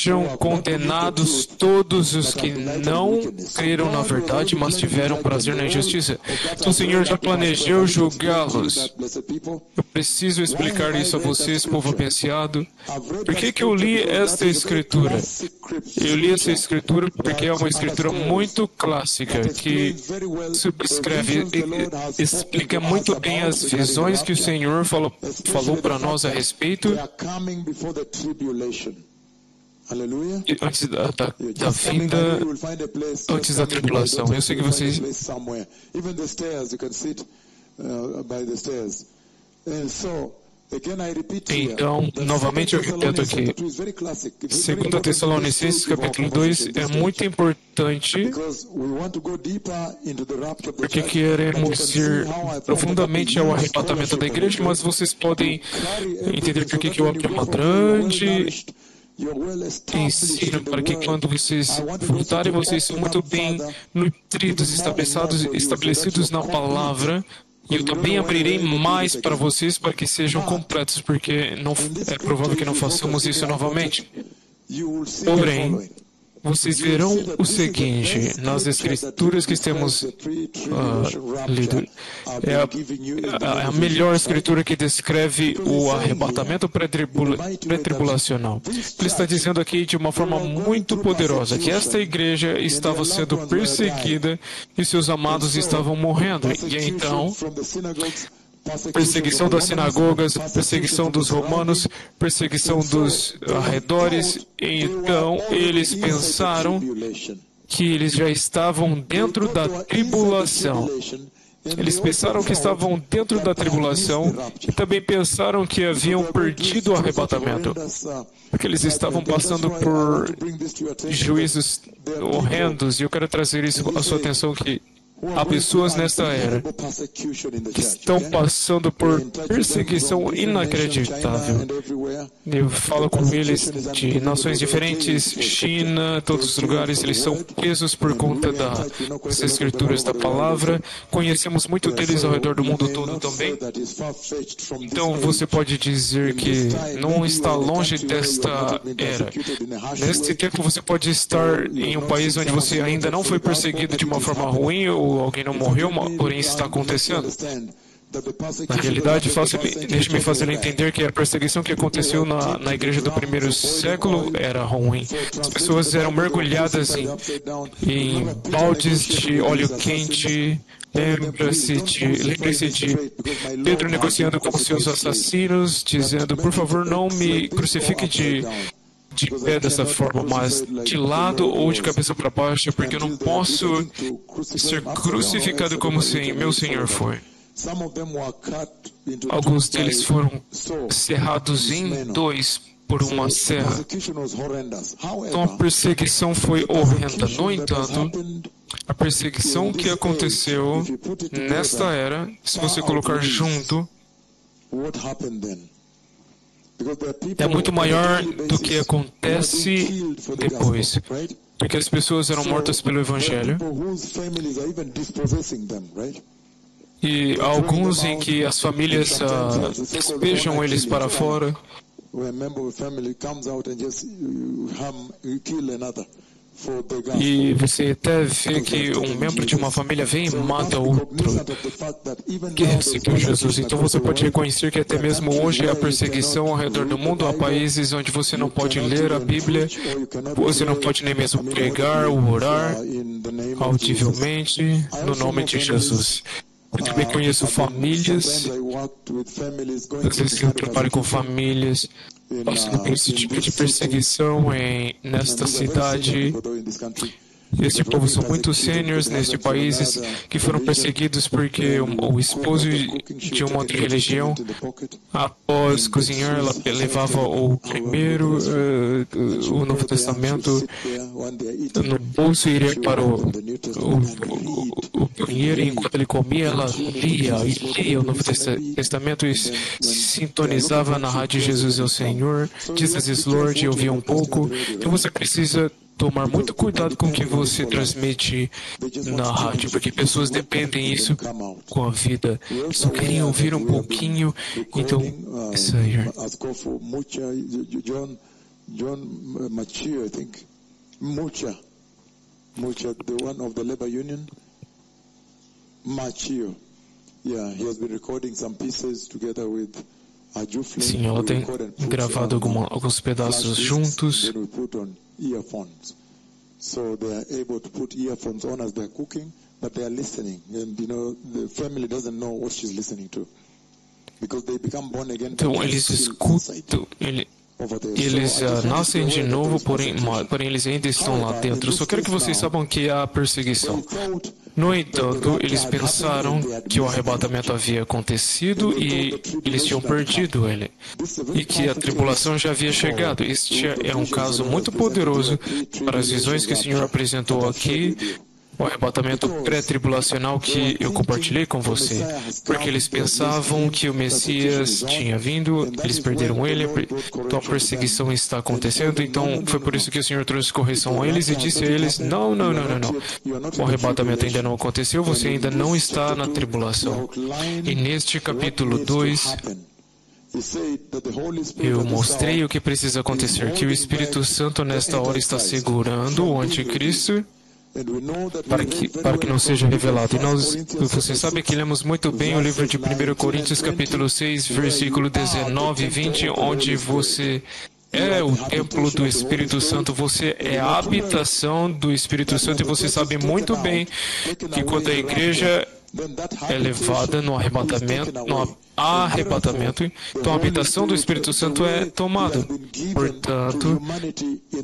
Sejam condenados todos os que não creram na verdade, mas tiveram prazer na injustiça. Então o Senhor já planejou julgá-los. Eu preciso explicar isso a vocês, povo abençoado. Por que eu li esta escritura? Eu li essa escritura porque é uma escritura muito clássica, que subscreve, explica muito bem as visões que o Senhor falou para nós a respeito antes da vinda, antes da tribulação. Eu sei que vocês... Então, novamente eu repito aqui, 2 Tessalonicenses capítulo 2 é muito importante, porque queremos ir profundamente ao arrebatamento da igreja, mas vocês podem entender por que eu abri uma grande ensino para que quando vocês voltarem, vocês são muito bem nutridos, estabelecidos na palavra. E eu também abrirei mais para vocês para que sejam completos, porque não é provável que não façamos isso novamente. Porém, vocês verão o seguinte, nas escrituras que temos lido, é a melhor escritura que descreve o arrebatamento pré-tribulacional. Ele está dizendo aqui de uma forma muito poderosa que esta igreja estava sendo perseguida e seus amados estavam morrendo. E então, perseguição das sinagogas, perseguição dos romanos, perseguição dos arredores. Então, eles pensaram que eles já estavam dentro da tribulação. Eles pensaram que estavam dentro da tribulação e também pensaram que haviam perdido o arrebatamento, porque eles estavam passando por juízos horrendos. E eu quero trazer isso à sua atenção, que há pessoas nesta era que estão passando por perseguição inacreditável. Eu falo com eles de nações diferentes, China, todos os lugares, eles são presos por conta das escrituras da palavra. Conhecemos muito deles ao redor do mundo todo também. Então você pode dizer que não está longe desta era. Neste tempo você pode estar em um país onde você ainda não foi perseguido de uma forma ruim, ou alguém não morreu, porém isso está acontecendo. Na realidade, deixe-me fazer entender que a perseguição que aconteceu na igreja do primeiro século era ruim. As pessoas eram mergulhadas em baldes de óleo quente. Lembre-se de Pedro negociando com seus assassinos, dizendo: por favor, não me crucifique de pé dessa forma, mas de lado ou de cabeça para baixo, porque eu não posso ser crucificado como meu Senhor foi. Alguns deles foram cerrados em dois por uma serra. Então a perseguição foi horrenda. No entanto, a perseguição que aconteceu nesta era, se você colocar junto, é muito maior do que acontece depois, porque as pessoas eram mortas pelo Evangelho, e alguns em que as famílias despejam eles para fora. E você até vê que um membro de uma família vem e mata outro que recebeu Jesus. Então você pode reconhecer que até mesmo hoje há perseguição ao redor do mundo. Há países onde você não pode ler a Bíblia, você não pode nem mesmo pregar ou orar audivelmente no nome de Jesus. Eu também conheço famílias, às vezes eu trabalho com famílias passando por esse tipo de perseguição nesta cidade. Este povo são muito sêniores neste país que foram perseguidos porque o esposo de uma outra religião, após cozinhar, ela levava o primeiro, o Novo Testamento no bolso e iria para o banheiro, e enquanto ele comia, ela lia o Novo Testamento e sintonizava na rádio Jesus é o Senhor, Jesus is Lord, e ouvia um pouco. Então você precisa tomar muito cuidado com o que você transmite na rádio, porque pessoas dependem disso com a vida. Só querem ouvir um pouquinho. Então, Senhor, John Machio, I think, Mucha, the one of the labor union, Machio. Yeah, he has been recording some pieces together with Ajufle. Sim, ela tem gravado alguns pedaços juntos. Then we put on earphones. So they are able to put earphones on as they're cooking, but they are listening. And the family doesn't know what she's listening to. Because they become born again. Então eles escutam, eles nascem de novo, porém eles ainda estão lá dentro. Só quero que vocês saibam que há perseguição. No entanto, eles pensaram que o arrebatamento havia acontecido e eles tinham perdido ele, e que a tribulação já havia chegado. Este é um caso muito poderoso para as visões que o Senhor apresentou aqui, o arrebatamento pré-tribulacional que eu compartilhei com você, porque eles pensavam que o Messias tinha vindo, eles perderam ele, então a perseguição está acontecendo, então foi por isso que o Senhor trouxe correção a eles e disse a eles, não, o arrebatamento ainda não aconteceu, você ainda não está na tribulação. E neste capítulo 2, eu mostrei o que precisa acontecer, que o Espírito Santo nesta hora está segurando o anticristo, para que não seja revelado. E você sabe que lemos muito bem o livro de 1 Coríntios, capítulo 6, versículo 19 e 20, onde você é o templo do Espírito Santo, você é a habitação do Espírito Santo, e você sabe muito bem que quando a igreja é levada no arrebatamento, então a habitação do Espírito Santo é tomada. Portanto,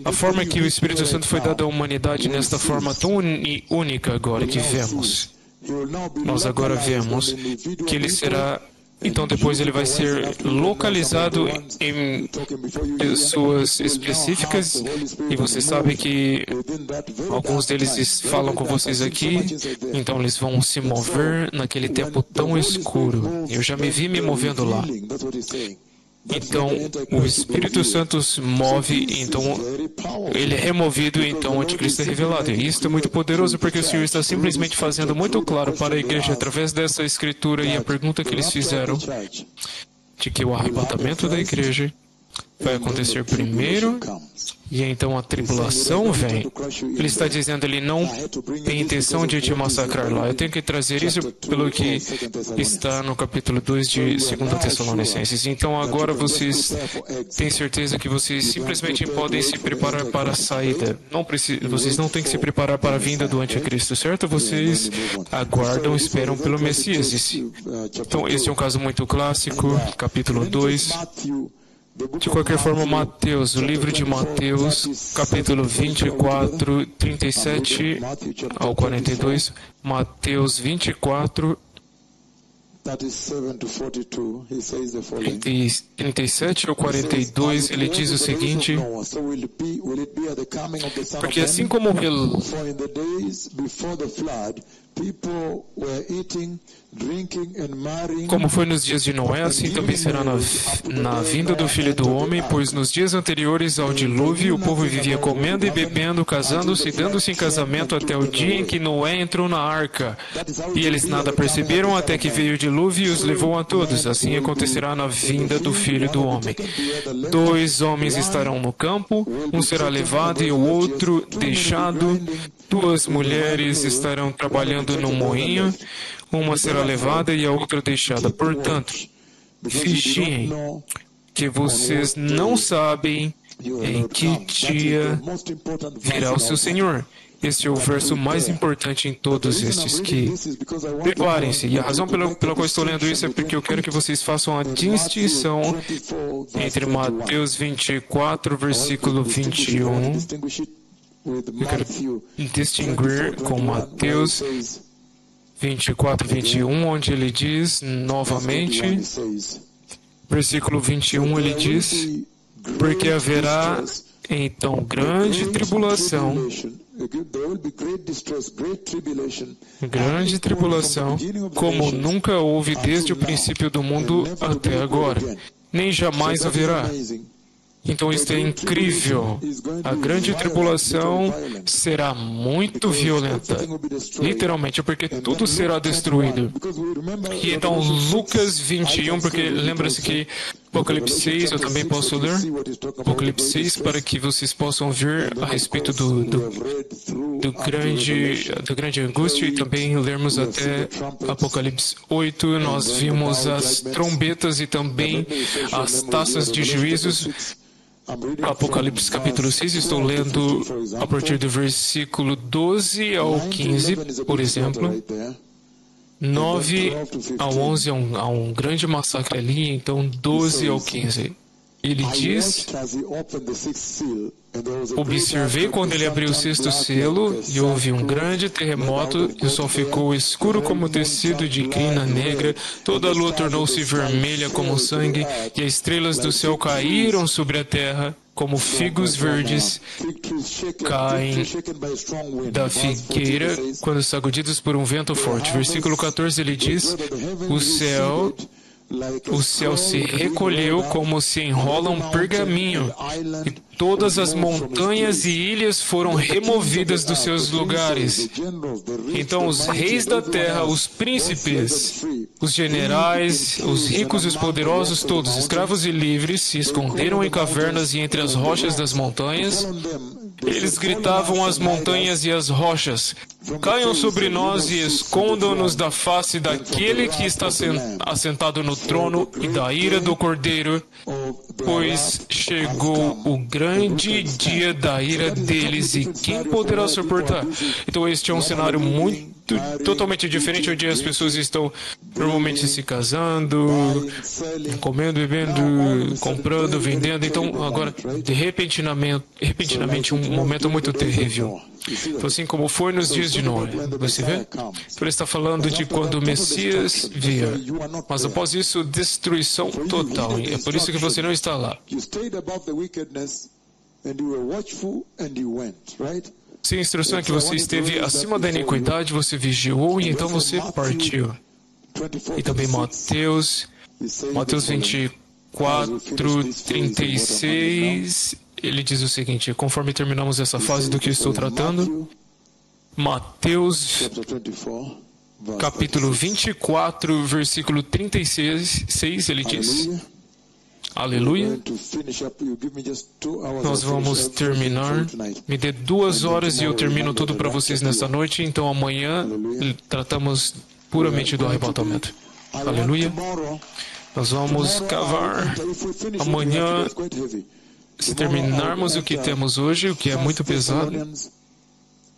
a forma que o Espírito Santo foi dado à humanidade nesta forma tão única agora que vemos, nós agora vemos que ele será, então depois ele vai ser localizado em pessoas específicas, e você sabe que alguns deles falam com vocês aqui, então eles vão se mover naquele tempo tão escuro. Eu já me vi me movendo lá. Então, o Espírito Santo se move, então ele é removido, e então o anticristo é revelado. E isso é muito poderoso, porque o Senhor está simplesmente fazendo muito claro para a igreja, através dessa escritura e a pergunta que eles fizeram, de que o arrebatamento da igreja vai acontecer primeiro, e então a tribulação vem. Ele está dizendo, ele não tem intenção de te massacrar lá. Eu tenho que trazer isso pelo que está no capítulo 2 de 2 Tessalonicenses. Então agora vocês têm certeza que vocês simplesmente podem se preparar para a saída. Vocês não têm que se preparar para a vinda do anticristo, certo? Vocês aguardam, esperam pelo Messias. Então esse é um caso muito clássico, capítulo 2. De qualquer forma, Mateus, o livro de Mateus, capítulo 24, 37 ao 42, Mateus 24, 37 ao 42, ele diz o seguinte, porque assim como foi nos dias de Noé, assim também será na vinda do Filho do Homem, pois nos dias anteriores ao dilúvio o povo vivia comendo e bebendo, casando-se e dando-se em casamento até o dia em que Noé entrou na arca. E eles nada perceberam até que veio o dilúvio e os levou a todos. Assim acontecerá na vinda do Filho do Homem. 2 homens estarão no campo, um será levado e o outro deixado. 2 mulheres estarão trabalhando no moinho, uma será levada e a outra deixada. Portanto, vigiem, que vocês não sabem em que dia virá o seu Senhor. Este é o verso mais importante em todos estes, que preparem-se. E a razão pela qual estou lendo isso é porque eu quero que vocês façam a distinção entre Mateus 24, versículo 21. Eu quero distinguir com Mateus 24, 21, onde ele diz novamente, versículo 21, ele diz, porque haverá então grande tribulação, como nunca houve desde o princípio do mundo até agora, nem jamais haverá. Então isso é incrível. A grande tribulação será muito violenta. Literalmente, porque tudo será destruído. E então Lucas 21, porque lembra-se que Apocalipse 6, eu também posso ler. Apocalipse 6, para que vocês possam ver a respeito da grande angústia, e também lermos até Apocalipse 8. Nós vimos as trombetas e também as taças de juízos. Apocalipse capítulo 6, estou lendo a partir do versículo 12 ao 15, por exemplo. 9 ao 11 há um grande massacre ali, então 12 ao 15. Ele diz: observei quando ele abriu o sexto selo, e houve um grande terremoto, e o sol ficou escuro como tecido de crina negra, toda a lua tornou-se vermelha como sangue, e as estrelas do céu caíram sobre a terra, como figos verdes caem da figueira quando sacudidos por um vento forte. Versículo 14, ele diz: o céu se recolheu como se enrola um pergaminho, e todas as montanhas e ilhas foram removidas dos seus lugares. Então os reis da terra, os príncipes, os generais, os ricos e os poderosos, todos, escravos e livres, se esconderam em cavernas e entre as rochas das montanhas. Eles gritavam às montanhas e às rochas: caiam sobre nós e escondam-nos da face daquele que está assentado no trono e da ira do Cordeiro, pois chegou o grande dia da ira deles, e quem poderá suportar? Então este é um cenário totalmente diferente, onde as pessoas estão normalmente se casando, comendo, bebendo, comprando, vendendo. Então agora, repentinamente, um momento muito terrível. Então, assim como foi nos dias de Noé, você vê? Então ele está falando de quando o Messias vier. Mas após isso, destruição total. É por isso que você não está lá. Se a instrução é que você esteve acima da iniquidade, você vigiou e então você partiu. E também Mateus 24, 36, ele diz o seguinte, conforme terminamos essa fase do que eu estou tratando, Mateus capítulo 24, versículo 36, ele diz: aleluia. Nós vamos terminar. Me dê 2 horas e eu termino tudo para vocês nesta noite. Então amanhã tratamos puramente do arrebatamento. Aleluia. Nós vamos cavar. Amanhã, se terminarmos o que temos hoje, o que é muito pesado,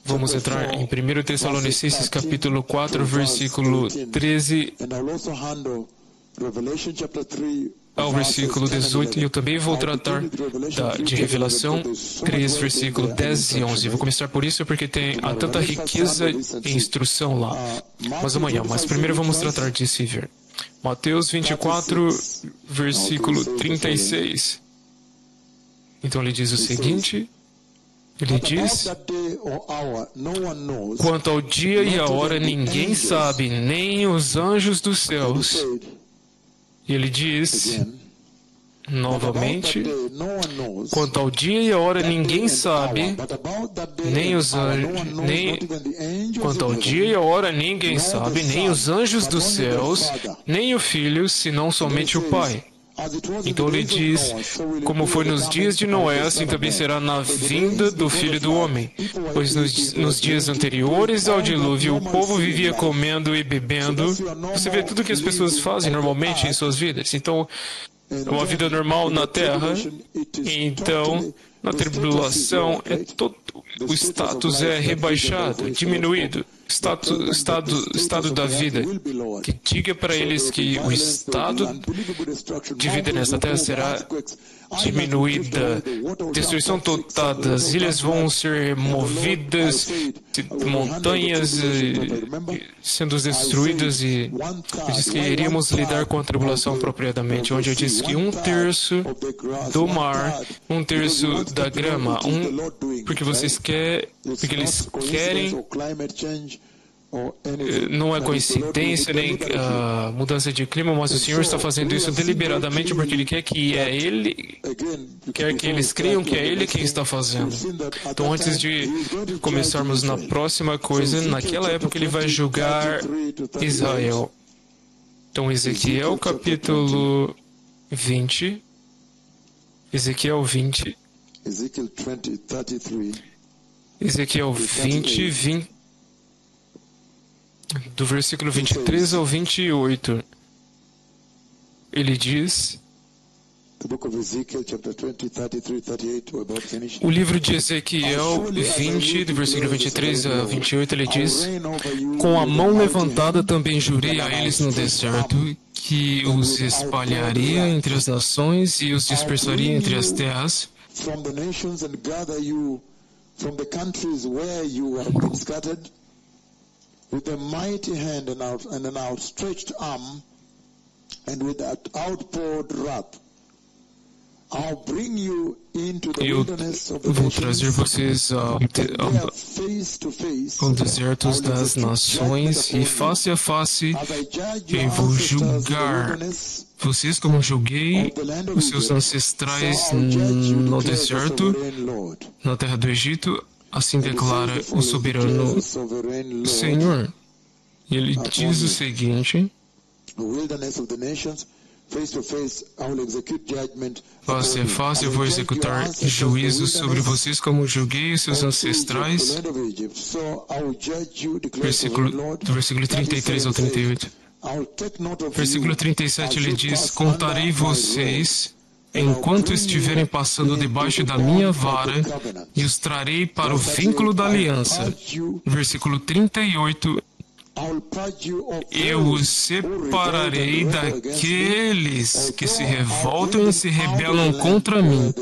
vamos entrar em 1 Tessalonicenses capítulo 4, versículo 13 ao versículo 18, e eu também vou tratar de Revelação 3, versículo 10 e 11. Vou começar por isso porque há tanta riqueza e instrução lá. Mas primeiro vamos tratar de se ver. Mateus 24, versículo 36. Então ele diz o seguinte, ele diz: quanto ao dia e a hora ninguém sabe, nem os anjos dos céus. E ele diz novamente: quanto ao dia e a hora ninguém sabe, nem os anjos, quanto ao dia e a hora ninguém sabe, nem os anjos dos céus, nem o Filho, senão somente o Pai. Então ele diz: como foi nos dias de Noé, assim também será na vinda do Filho do Homem. Pois nos dias anteriores ao dilúvio, o povo vivia comendo e bebendo. Você vê tudo que as pessoas fazem normalmente em suas vidas. Então, é uma vida normal na Terra. Então, na tribulação, o status é rebaixado, diminuído. Estado da vida. Que diga para eles que o estado de vida nesta terra será diminuída. Destruição total. As ilhas vão ser removidas, montanhas sendo destruídas, e eu disse que iríamos lidar com a tribulação apropriadamente, onde eu disse que 1/3 do mar, 1/3 da grama, porque eles querem. Não é coincidência nem mudança de clima, mas o Senhor está fazendo isso deliberadamente porque Ele quer que eles creiam que é Ele quem está fazendo. Então, antes de começarmos na próxima coisa, naquela época Ele vai julgar Israel. Então, Ezequiel capítulo 20. Ezequiel 20. Ezekiel 20, 33. Ezequiel 20, do versículo 23 ao 28. Ele diz... The book of Ezekiel, chapter 20, 33, 38, we're about finished. O livro de Ezequiel 20, do versículo 23 a 28, ele diz: com a mão levantada também jurei a eles no deserto que os espalharia entre as nações e os dispersaria entre as terras. From the nations and gather you from the countries where you have been scattered with a mighty hand and an outstretched arm and with that outpoured wrath. Eu vou trazer vocês ao deserto das nações e face a face eu vou julgar vocês como julguei os seus ancestrais no deserto, na terra do Egito. Assim declara o soberano Senhor. E ele diz o seguinte: face a face eu vou executar juízos sobre vocês como julguei os seus ancestrais. Do versículo 33 ao 38. Versículo 37 ele diz: contarei vocês enquanto estiverem passando debaixo da minha vara e os trarei para o vínculo da aliança. Versículo 38. Eu os separarei daqueles que se revoltam e se rebelam contra mim,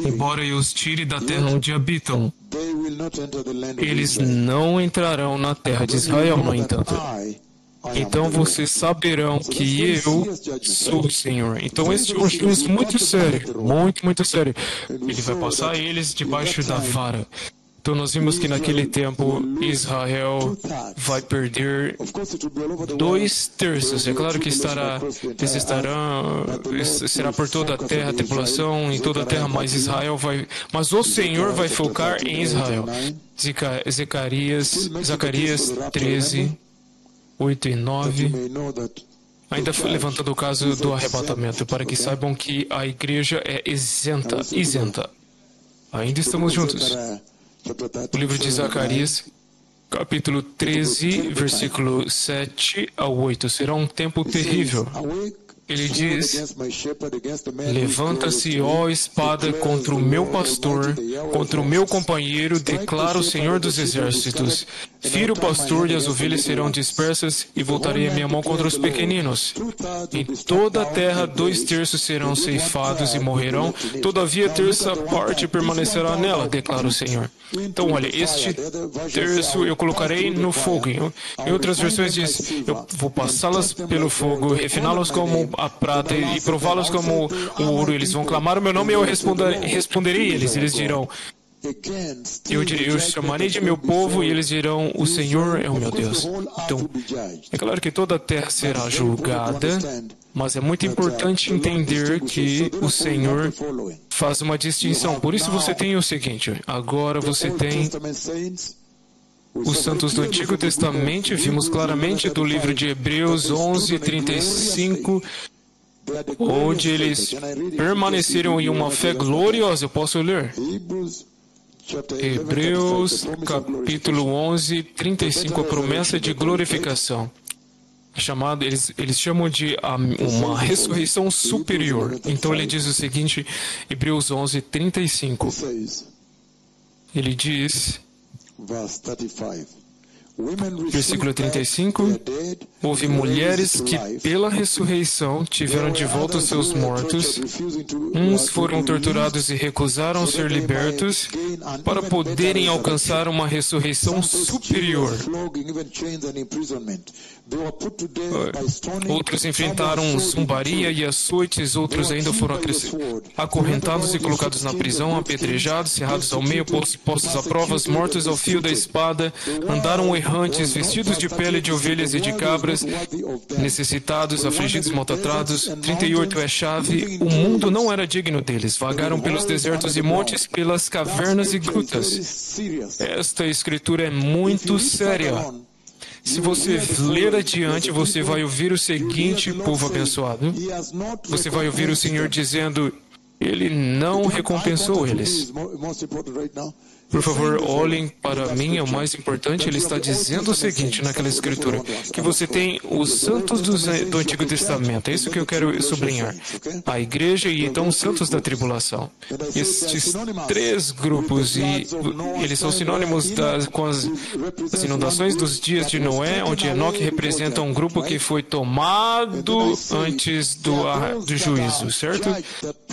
embora eu os tire da terra onde habitam. Eles não entrarão na terra de Israel, no entanto. Então vocês saberão que eu sou o Senhor. Então este é um juízo muito sério, muito sério. Ele vai passar eles debaixo da vara. Então nós vimos que naquele tempo Israel vai perder 2/3. É claro que será por toda a terra, a tribulação em toda a terra, mas mas o Senhor vai focar em Israel. Zacarias 13, 8 e 9. Ainda levantando o caso do arrebatamento, para que saibam que a igreja é isenta. Ainda estamos juntos. O livro de Zacarias, capítulo 13, versículo 7 ao 8. Será um tempo terrível. Ele diz: levanta-se, ó espada, contra o meu pastor, contra o meu companheiro, declara o Senhor dos Exércitos. Fira o pastor e as ovelhas serão dispersas, e voltarei a minha mão contra os pequeninos. Em toda a terra 2/3 serão ceifados e morrerão, todavia a terça parte permanecerá nela, declara o Senhor. Então, olha, este terço eu colocarei no fogo. Em outras versões diz: eu vou passá-las pelo fogo, refiná-las como a prata e prová-las como o ouro. Eles vão clamar o meu nome e eu responderei eles. Eles dirão: eu chamarei de meu povo, e eles dirão: o Senhor é o meu Deus. Então, é claro que toda a terra será julgada, mas é muito importante entender que o Senhor faz uma distinção. Por isso você tem o seguinte: agora você tem os santos do Antigo Testamento. Vimos claramente do livro de Hebreus 11, 35, onde eles permaneceram em uma fé gloriosa. Eu posso ler? Hebreus capítulo 11, 35, a promessa de glorificação. Eles chamam de uma ressurreição superior. Então ele diz o seguinte, Hebreus 11, 35. Ele diz, versículo 35, houve mulheres que pela ressurreição tiveram de volta os seus mortos, uns foram torturados e recusaram ser libertos para poderem alcançar uma ressurreição superior. Outros enfrentaram zombaria e açoites, outros ainda foram acorrentados e colocados na prisão, apedrejados, cerrados ao meio, postos à prova, mortos ao fio da espada, andaram errantes, vestidos de pele de ovelhas e de cabras, necessitados, afligidos, maltratados. 38 é chave. O mundo não era digno deles. Vagaram pelos desertos e montes, pelas cavernas e grutas. Esta escritura é muito séria. Se você ler adiante, você vai ouvir o seguinte, povo abençoado. Você vai ouvir o Senhor dizendo, Ele não recompensou eles. Por favor, olhem para mim, é o mais importante. Ele está dizendo o seguinte naquela escritura, que você tem os santos do Antigo Testamento. É isso que eu quero sublinhar. A igreja e então os santos da tribulação. Estes três grupos, e eles são sinônimos com as inundações dos dias de Noé, onde Enoque representa um grupo que foi tomado antes do juízo, certo?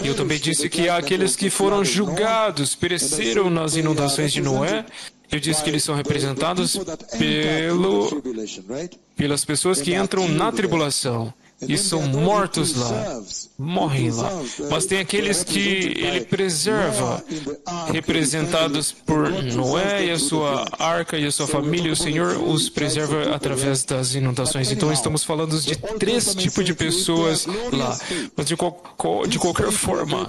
E eu também disse que há aqueles que foram julgados, pereceram nas inundações de Noé. Eu disse que eles são representados pelas pessoas que entram na tribulação e são mortos lá, morrem lá. Mas tem aqueles que ele preserva, representados por Noé e a sua arca e a sua família. O Senhor os preserva através das inundações. Então estamos falando de três tipos de pessoas lá. Mas de qualquer forma,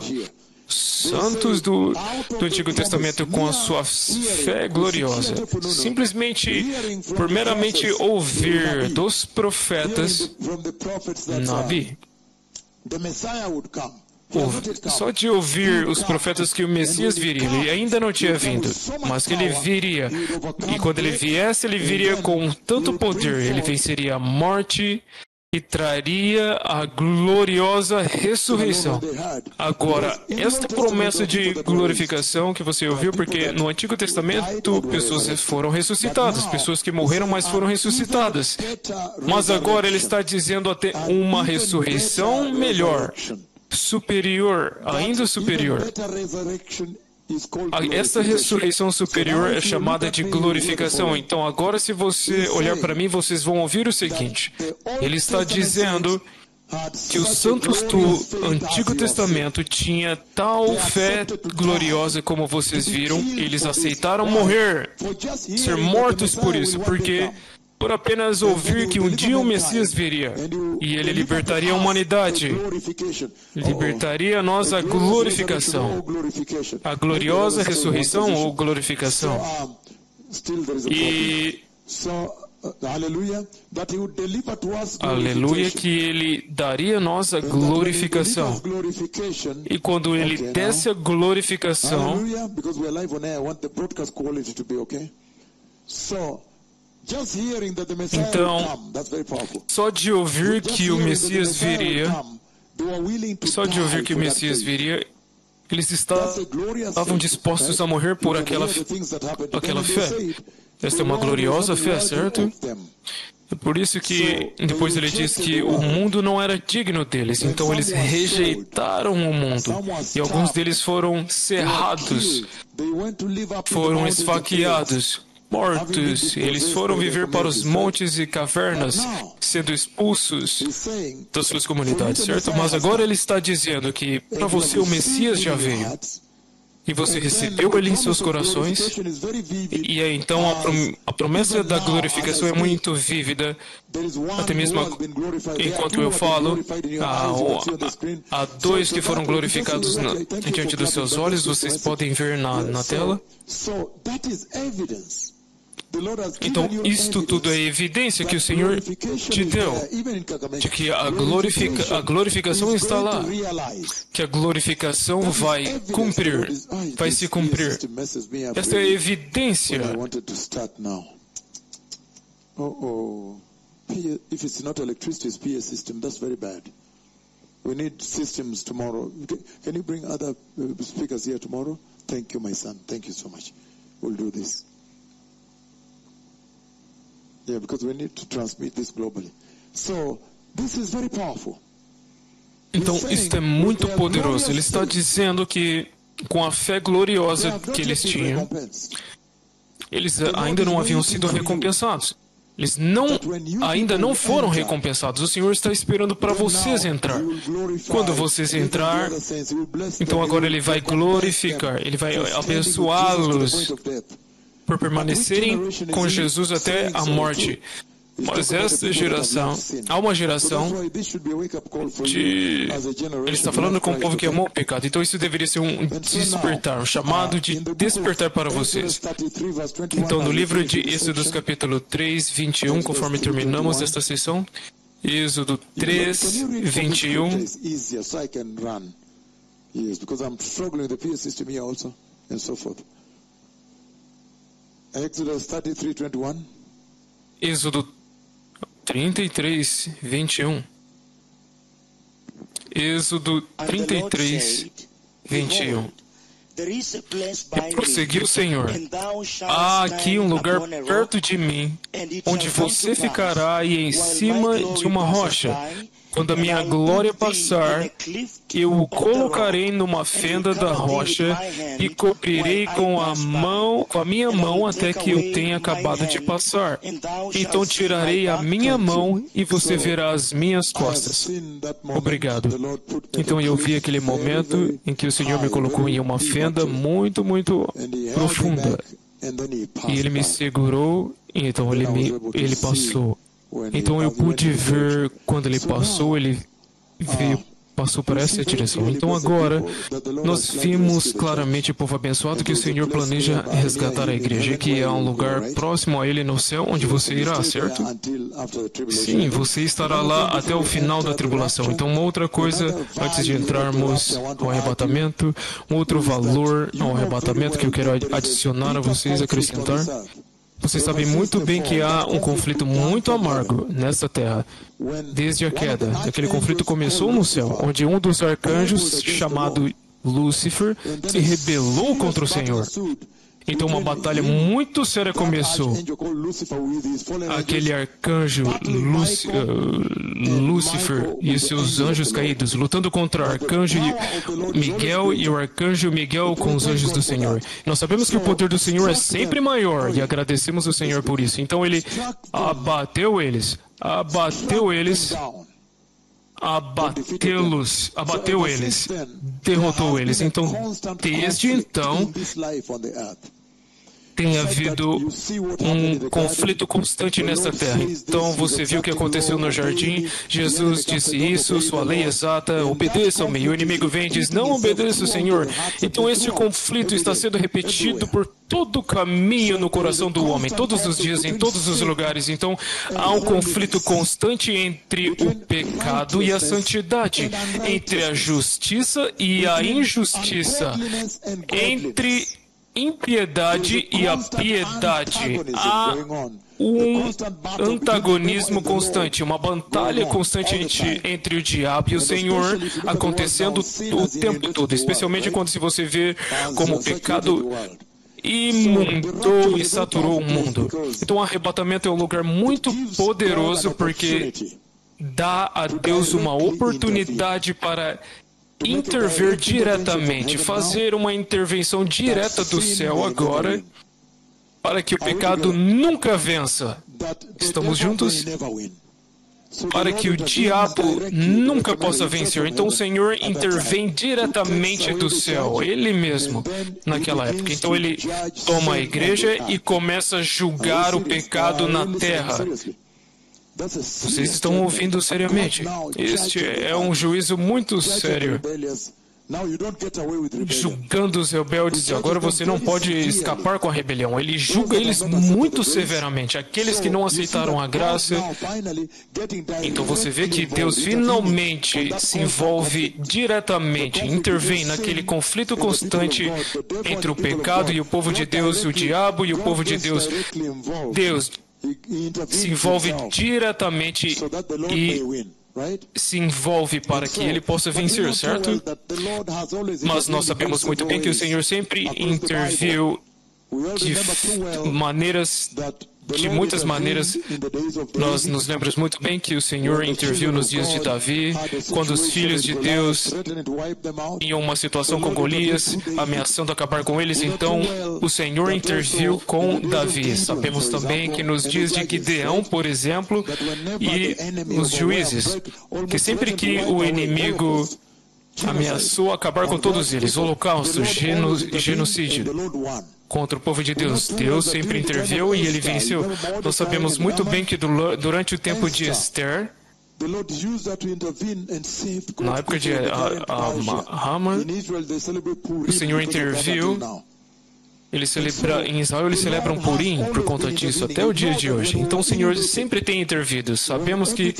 santos do Antigo Testamento com a sua fé gloriosa, simplesmente por meramente ouvir dos profetas, Nabi, só de ouvir os profetas que o Messias viria, ele ainda não tinha vindo, mas que ele viria, e quando ele viesse, ele viria com tanto poder, ele venceria a morte e traria a gloriosa ressurreição. Agora, esta promessa de glorificação que você ouviu, porque no Antigo Testamento pessoas foram ressuscitadas, pessoas que morreram, mas foram ressuscitadas. Mas agora ele está dizendo até uma ressurreição melhor, superior, ainda superior. Esta ressurreição superior é chamada de glorificação. Então, agora, se você olhar para mim, vocês vão ouvir o seguinte. Ele está dizendo que os santos do Antigo Testamento tinham tal fé gloriosa como vocês viram. Eles aceitaram morrer, ser mortos por isso, porque por apenas ouvir que um dia o Messias viria e ele libertaria a humanidade, libertaria nós a glorificação, a gloriosa ressurreição ou glorificação. E aleluia, que ele daria a nós a glorificação. E quando ele desse a glorificação, então, só de ouvir que o Messias viria, eles estavam dispostos a morrer por aquela fé. Esta é uma gloriosa fé, certo? É por isso que depois ele diz que o mundo não era digno deles, então eles rejeitaram o mundo. E alguns deles foram cerrados, foram esfaqueados, mortos. Eles foram viver para os montes e cavernas, sendo expulsos das suas comunidades, certo? Mas agora ele está dizendo que para você o Messias já veio. E você recebeu ele em seus corações. E aí, então a promessa da glorificação é muito vívida. Até mesmo enquanto eu falo, há dois que foram glorificados diante dos seus olhos. Vocês podem ver na tela. Então, isto tudo é evidência que o Senhor te deu, de que a glorificação está lá, que a glorificação vai se cumprir. Esta é a evidência. If it's not electricity, it's PA system. That's very bad. We need systems tomorrow. Can you bring other speakers here tomorrow? Thank you, my son. Thank you so much. We'll do this. Yeah, because we need to transmit this globally. So, this is very powerful. Então, isto é muito poderoso. Ele está dizendo que, com a fé gloriosa que eles tinham, eles ainda não haviam sido recompensados. Eles ainda não foram recompensados. O Senhor está esperando para vocês entrar. Quando vocês entrar, então agora Ele vai glorificar, Ele vai abençoá-los por permanecerem com Jesus até a morte. Mas esta geração, há uma geração de... Ele está falando com o povo que amou o pecado. Então isso deveria ser um despertar, um chamado de despertar para vocês. Então no livro de Êxodo capítulo 3, 21, conforme terminamos esta sessão, Êxodo 3, 21. Yes, because I'm struggling with the peer system here also, and so forth. Exodus 33:21. Êxodo 33, 21. Êxodo 33, 21. E prosseguiu o Senhor: há aqui um lugar perto de mim, onde você ficará e em cima de uma rocha. Quando a minha glória passar, eu o colocarei numa fenda da rocha e cobrirei com a minha mão até que eu tenha acabado de passar. Então tirarei a minha mão e você verá as minhas costas. Obrigado. Então eu vi aquele momento em que o Senhor me colocou em uma fenda muito, muito profunda. E Ele me segurou, e então Ele passou. Então eu pude ver quando ele passou, passou para essa direção. Então agora nós vimos claramente o povo abençoado que o Senhor planeja resgatar a igreja, que é um lugar próximo a Ele no céu, onde você irá, certo? Sim, você estará lá até o final da tribulação. Então uma outra coisa, antes de entrarmos ao arrebatamento, um outro valor ao arrebatamento que eu quero adicionar a vocês, acrescentar. Vocês sabem muito bem que há um conflito muito amargo nesta terra, desde a queda. Aquele conflito começou no céu, onde um dos arcanjos, chamado Lúcifer, se rebelou contra o Senhor. Então uma batalha muito séria começou. Aquele arcanjo Lúcifer e seus anjos caídos, lutando contra o arcanjo Miguel e o arcanjo Miguel com os anjos do Senhor. Nós sabemos que o poder do Senhor é sempre maior e agradecemos ao Senhor por isso. Então ele abateu eles, derrotou eles. Então, desde então, tem havido um conflito constante nesta terra. Então, você viu o que aconteceu no jardim? Jesus disse isso, sua lei exata, obedeçam-me. E o inimigo vem e diz, não obedeça o Senhor. Então, este conflito está sendo repetido por todo o caminho no coração do homem, todos os dias, em todos os lugares. Então, há um conflito constante entre o pecado e a santidade, entre a justiça e a injustiça, entre impiedade e a piedade. Há um antagonismo constante, uma batalha constante entre o diabo e o Senhor acontecendo o tempo todo, especialmente quando se você vê como o pecado imundou e saturou o mundo. Então o arrebatamento é um lugar muito poderoso porque dá a Deus uma oportunidade para intervir diretamente, fazer uma intervenção direta do céu agora, para que o pecado nunca vença. Estamos juntos? Para que o diabo nunca possa vencer. Então o Senhor intervém diretamente do céu, Ele mesmo, naquela época. Então Ele toma a igreja e começa a julgar o pecado na terra. Vocês estão ouvindo seriamente. Este é um juízo muito sério. Julgando os rebeldes, agora você não pode escapar com a rebelião. Ele julga eles muito severamente. Aqueles que não aceitaram a graça. Então você vê que Deus finalmente se envolve diretamente, intervém naquele conflito constante entre o pecado e o povo de Deus, o diabo e o povo de Deus. Deus se envolve diretamente e se envolve para que ele possa vencer, certo? Mas nós sabemos muito bem que o Senhor sempre interviu de muitas maneiras. Nós nos lembramos muito bem que o Senhor interviu nos dias de Davi, quando os filhos de Deus iam uma situação com Golias, ameaçando acabar com eles. Então, o Senhor interviu com Davi. Sabemos também que nos dias de Gideão, por exemplo, e os juízes, que sempre que o inimigo ameaçou acabar com todos eles, holocausto, genocídio, contra o povo de Deus. Deus sempre interviu e ele venceu. Nós sabemos muito bem que durante o tempo de Esther, na época de Haman, o Senhor interviu. Em Israel eles celebram Purim por conta disso, até o dia de hoje. Então o Senhor sempre tem intervido. Sabemos que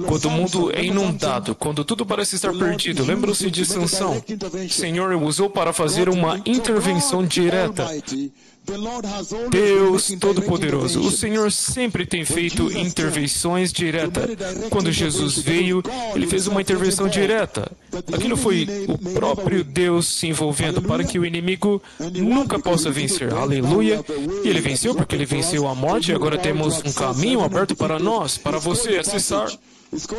quando o mundo é inundado, quando tudo parece estar perdido, lembram-se de Sansão. O Senhor o usou para fazer uma intervenção direta. Deus Todo-Poderoso, o Senhor sempre tem feito intervenções diretas. Quando Jesus veio, Ele fez uma intervenção direta. Aquilo foi o próprio Deus se envolvendo para que o inimigo nunca possa vencer. Aleluia! E Ele venceu porque Ele venceu a morte e agora temos um caminho aberto para nós, para você acessar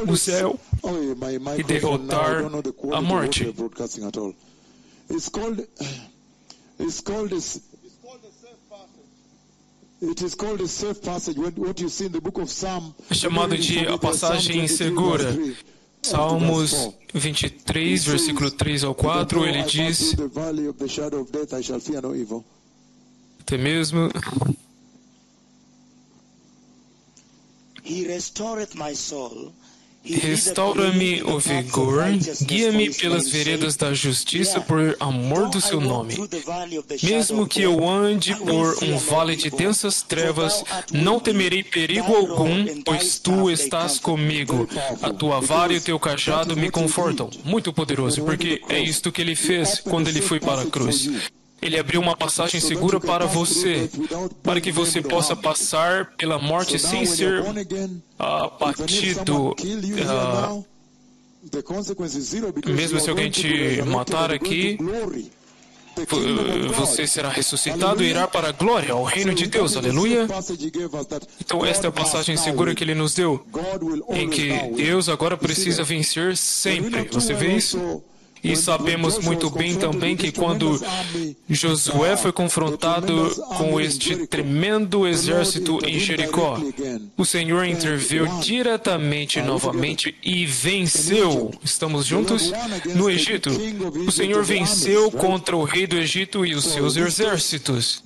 o céu e derrotar a morte. É chamado de a passagem segura. Salmos 23, versículo 3 ao 4, ele diz, até mesmo, restaura-me o vigor, guia-me pelas veredas da justiça por amor do seu nome. Mesmo que eu ande por um vale de densas trevas, não temerei perigo algum, pois tu estás comigo. A tua vara e o teu cajado me confortam. Muito poderoso, porque é isto que ele fez quando ele foi para a cruz. Ele abriu uma passagem segura para você, para que você possa passar pela morte sem ser abatido. Mesmo se alguém te matar aqui, você será ressuscitado e irá para a glória, ao reino de Deus. Aleluia! Então esta é a passagem segura que Ele nos deu, em que Deus agora precisa vencer sempre. Você vê isso? E sabemos muito bem também que quando Josué foi confrontado com este tremendo exército em Jericó, o Senhor interveio diretamente novamente e venceu. Estamos juntos? No Egito. O Senhor venceu contra o rei do Egito e os seus exércitos.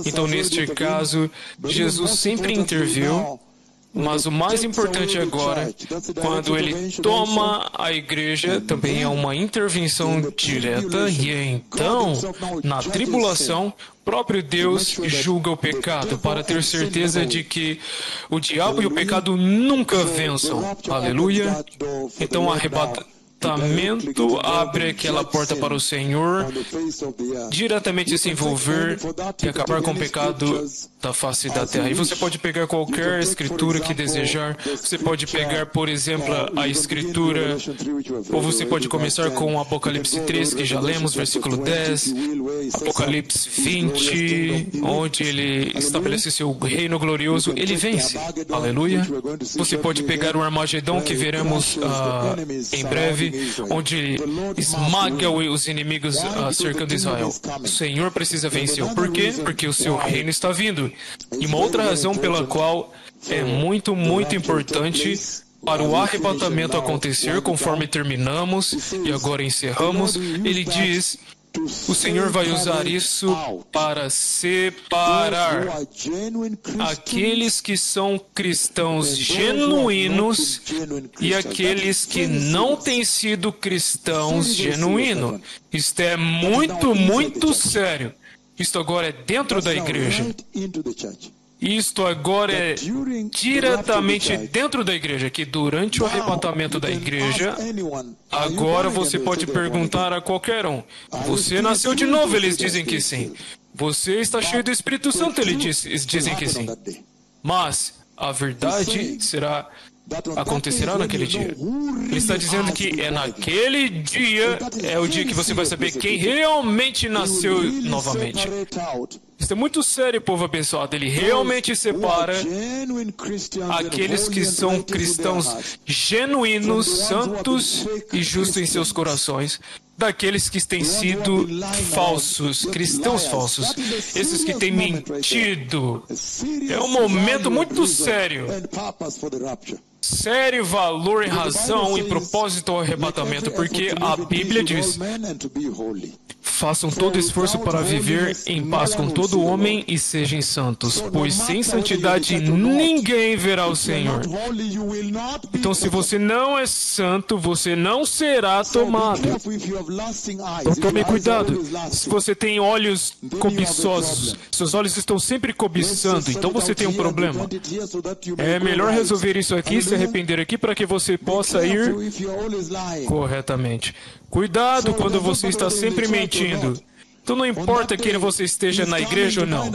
Então, neste caso, Jesus sempre interviu. Mas o mais importante agora, quando ele toma a igreja, também é uma intervenção direta, e então, na tribulação, próprio Deus julga o pecado para ter certeza de que o diabo e o pecado nunca vençam. Aleluia! Então, arrebatamento abre aquela porta para o Senhor diretamente se envolver e acabar com o pecado da face da terra. E você pode pegar qualquer escritura que desejar. Você pode pegar, por exemplo, a escritura, ou você pode começar com Apocalipse 3, que já lemos, versículo 10, Apocalipse 20, onde ele estabelece seu reino glorioso. Ele vence. Aleluia. Você pode pegar o Armagedon, que veremos em breve, onde esmaga os inimigos cercando Israel. O Senhor precisa vencer. Por quê? Porque o seu reino está vindo. E uma outra razão pela qual é muito, muito importante para o arrebatamento acontecer, conforme terminamos e agora encerramos, ele diz: o Senhor vai usar isso para separar aqueles que são cristãos genuínos e aqueles que não têm sido cristãos genuínos. Isto é muito, muito sério. Isto agora é dentro da igreja. Isto agora é diretamente dentro da igreja, que durante o arrebatamento da igreja, agora você pode perguntar a qualquer um: você nasceu de novo? Eles dizem que sim. Você está cheio do Espírito Santo? Eles dizem que sim. Mas a verdade acontecerá naquele dia. Ele está dizendo que é naquele dia, é o dia que você vai saber quem realmente nasceu novamente. Isso é muito sério, povo abençoado. Ele realmente separa aqueles que são cristãos genuínos, santos e justos em seus corações, daqueles que têm sido falsos, cristãos falsos, esses que têm mentido. É um momento muito sério. Sério valor e razão e propósito ao arrebatamento, porque a Bíblia diz: façam todo esforço para viver em paz com todo homem e sejam santos, pois sem santidade ninguém verá o Senhor. Então, se você não é santo, você não será tomado. Então, tome cuidado. Se você tem olhos cobiçosos, seus olhos estão sempre cobiçando, então você tem um problema. É melhor resolver isso aqui, se arrepender aqui, para que você possa ir corretamente. Cuidado quando você está sempre mentindo. Então não importa quem você esteja na igreja ou não.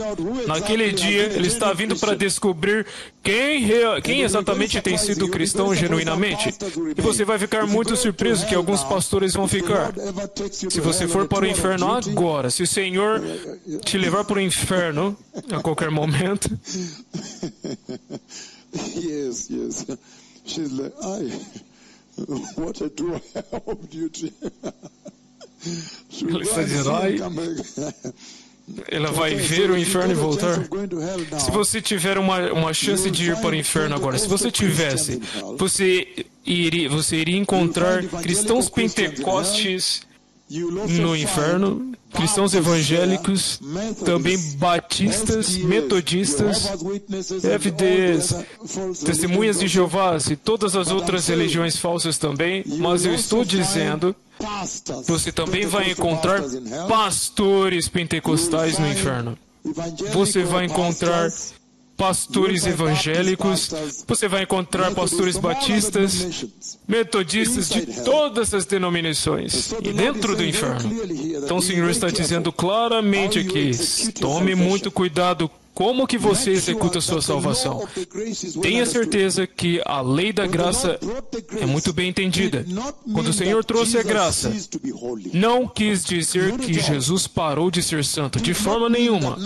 Naquele dia, ele está vindo para descobrir quem exatamente tem sido cristão genuinamente. E você vai ficar muito surpreso que alguns pastores vão ficar. Se você for para o inferno agora, se o Senhor te levar para o inferno a qualquer momento... Yes. She's like, what I do, I helped you to... Ela está dizendo, ela vai ver o inferno e voltar. Se você tiver uma chance de ir para o inferno agora, se você tivesse, você iria encontrar cristãos pentecostes no inferno, cristãos evangélicos, também batistas, metodistas, FDs, testemunhas de Jeová e todas as outras religiões falsas também, mas eu estou dizendo, você também vai encontrar pastores pentecostais no inferno. Você vai encontrar pastores evangélicos, você vai encontrar pastores batistas, metodistas de todas as denominações e dentro do inferno. Então o Senhor está dizendo claramente aqui, tome muito cuidado como que você executa a sua salvação. Tenha certeza que a lei da graça é muito bem entendida. Quando o Senhor trouxe a graça, não quis dizer que Jesus parou de ser santo, de forma nenhuma.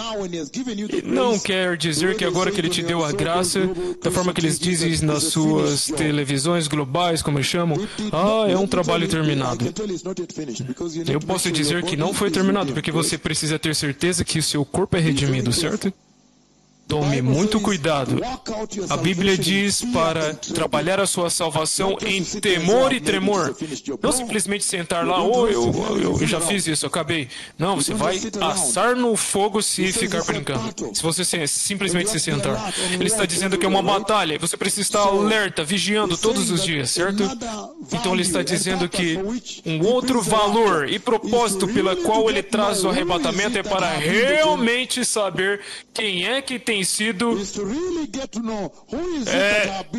Não quer dizer que agora que Ele te deu a graça, da forma que eles dizem nas suas televisões globais, como eles chamam, é um trabalho terminado. Eu posso dizer que não foi terminado, porque você precisa ter certeza que o seu corpo é redimido, certo? Tome muito cuidado. A Bíblia diz para trabalhar a sua salvação em temor e tremor. Não simplesmente sentar lá, eu já fiz isso, acabei. Não, você vai assar no fogo se ficar brincando. Se você simplesmente se sentar. Ele está dizendo que é uma batalha. Você precisa estar alerta, vigiando todos os dias, certo? Então ele está dizendo que um outro valor e propósito pela qual ele traz o arrebatamento é para realmente saber quem é que tem sido,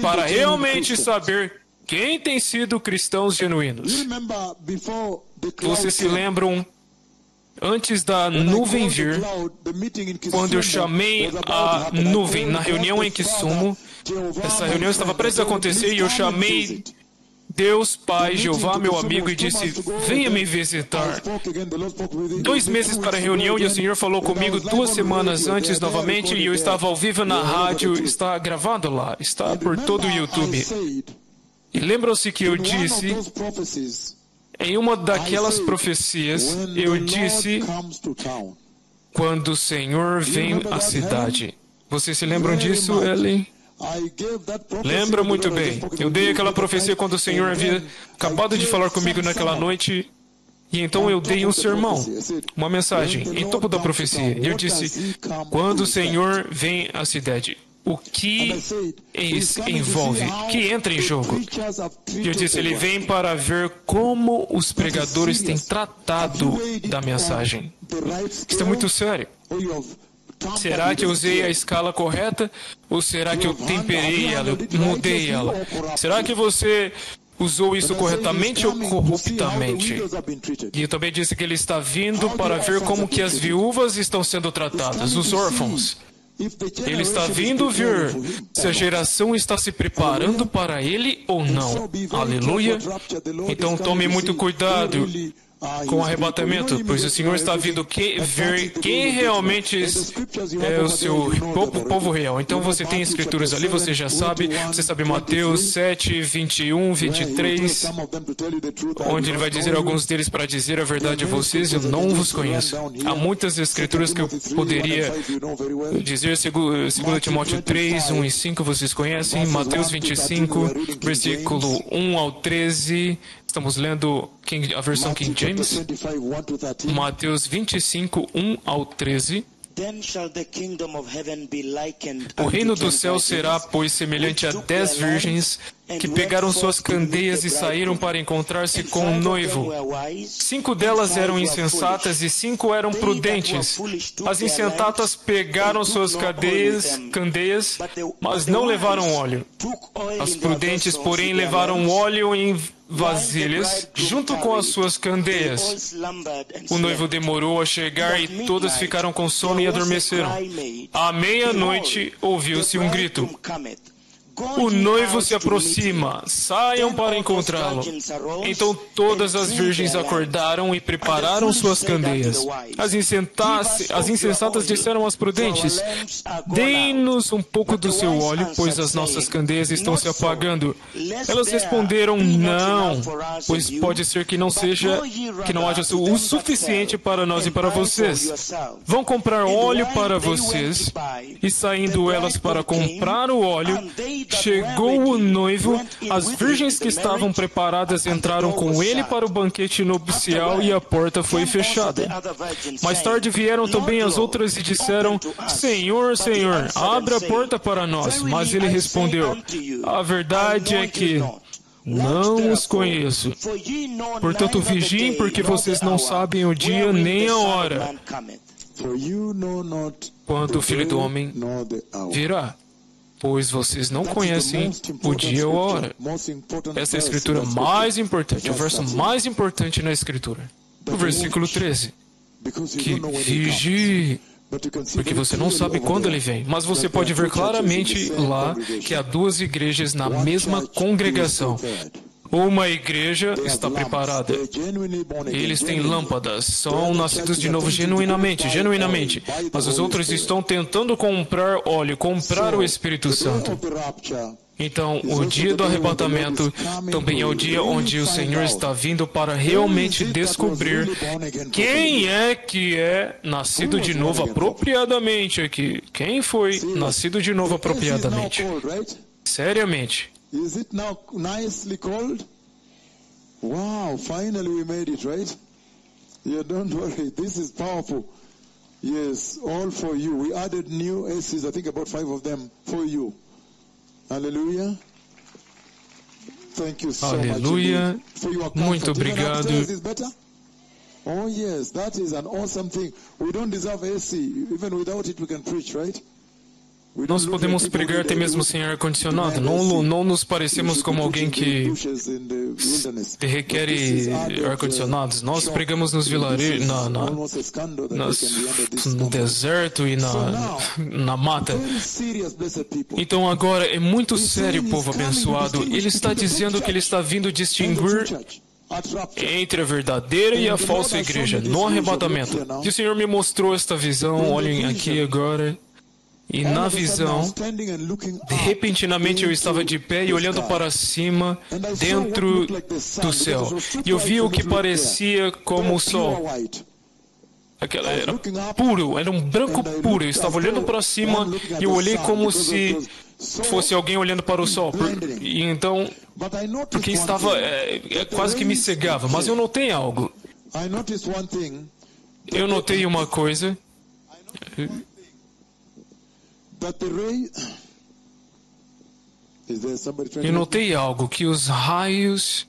para realmente saber quem tem sido cristãos genuínos. Vocês se lembram, antes da nuvem vir, quando eu chamei a nuvem na reunião em Kisumu, essa reunião estava prestes a acontecer e eu chamei Deus, Pai, Jeová, meu amigo, e disse, venha me visitar. 2 meses para a reunião e o Senhor falou comigo 2 semanas antes novamente e eu estava ao vivo na rádio, está gravado lá, está por todo o YouTube. E lembram-se que eu disse, em uma daquelas profecias, eu disse, quando o Senhor vem à cidade. Vocês se lembram disso, Ellen? Lembra muito bem. Eu dei aquela profecia quando o Senhor havia acabado de falar comigo naquela noite. E então eu dei um sermão, uma mensagem, em topo da profecia. E eu disse, quando o Senhor vem à cidade, o que envolve, que entra em jogo? E eu disse, ele vem para ver como os pregadores têm tratado da mensagem. Isso é muito sério. Será que eu usei a escala correta? Ou será que eu temperei ela, eu mudei ela? Será que você usou isso corretamente ou corruptamente? E eu também disse que ele está vindo para ver como que as viúvas estão sendo tratadas, os órfãos. Ele está vindo ver se a geração está se preparando para ele ou não. Aleluia. Então tome muito cuidado com o arrebatamento, pois o Senhor está vindo ver quem realmente é o seu povo real. Então você tem escrituras ali, você já sabe, você sabe Mateus 7, 21, 23, onde ele vai dizer alguns deles para dizer a verdade a vocês, eu não vos conheço. Há muitas escrituras que eu poderia dizer, 2 Timóteo 3, 1 e 5, vocês conhecem, Mateus 25, versículo 1 ao 13, Estamos lendo a versão King James, 25, 1 to 13. Mateus 25, 1 ao 13. Then shall the kingdom of heaven be likened O unto reino 10 dos céus será, virgins, pois, semelhante a which took 10 their virgens lamps que and pegaram went suas forth to meet candeias the e saíram bridegroom. para encontrar-se And com o 5 of them noivo. were wise, 5 and delas 5 eram were insensatas foolish. e 5 eram They that were prudentes. foolish took As their insensatas lamps pegaram and took suas no oil with them. candeias, but mas the não wise levaram óleo. took oil As in their prudentes, vessels porém, with their levaram lamps. óleo em While the vasilhas, bridegroom junto com as tarried, suas they all candeias. slumbered and O noivo slept. demorou a chegar e todas ficaram com sono e adormeceram. À meia-noite ouviu-se um grito. O noivo se aproxima, saiam para encontrá-lo. Então todas as virgens acordaram e prepararam suas candeias. As insensatas disseram às prudentes: deem-nos um pouco do seu óleo, pois as nossas candeias estão se apagando. Elas responderam: não, pois pode ser que não haja o suficiente para nós e para vocês. Vão comprar óleo para vocês. E saindo elas para comprar o óleo, chegou o noivo, as virgens que estavam preparadas entraram com ele para o banquete nupcial e a porta foi fechada. Mais tarde vieram também as outras e disseram: Senhor, Senhor, abra a porta para nós. Mas ele respondeu: a verdade é que não os conheço. Portanto, vigiem, porque vocês não sabem o dia nem a hora quando o Filho do Homem virá. Pois vocês não conhecem o dia ou a hora. Essa é a escritura mais importante, o verso mais importante na escritura. O versículo 13. Que vigie, porque você não sabe quando ele vem. Mas você pode ver claramente lá que há 2 igrejas na mesma congregação. Uma igreja está preparada. Eles têm lâmpadas, são nascidos de novo genuinamente. Mas os outros estão tentando comprar óleo, comprar o Espírito Santo. Então, o dia do arrebatamento também é o dia onde o Senhor está vindo para realmente descobrir quem é que é nascido de novo apropriadamente aqui. Quem foi nascido de novo apropriadamente? Seriamente. Is it now nicely cold? Wow, finally we made it, right? Yeah, don't worry, this is powerful. Yes, all for you. We added new ACs, I think about 5 of them for you. Hallelujah. Thank you so Aleluia. much for your comfort. Muito Even obrigado. upstairs is better? Oh yes, that is an awesome thing. We don't deserve AC. Even without it we can preach, right? Nós podemos pregar até mesmo sem ar-condicionado. Não nos parecemos como alguém que requer ar-condicionados. Nós pregamos nos vilarejos, no deserto e na mata. Então agora é muito sério, povo abençoado. Ele está dizendo que ele está vindo distinguir entre a verdadeira e a falsa igreja no arrebatamento. E o Senhor me mostrou esta visão. Olhem aqui agora. E na visão, repentinamente eu estava de pé e olhando para cima, dentro do céu. E eu vi o que parecia como o sol. Era puro, era um branco puro. Eu estava olhando para cima e eu olhei como se fosse alguém olhando para o sol. E então, porque estava, quase que me cegava. Mas eu notei algo. Eu notei uma coisa. Eu notei algo, que os raios...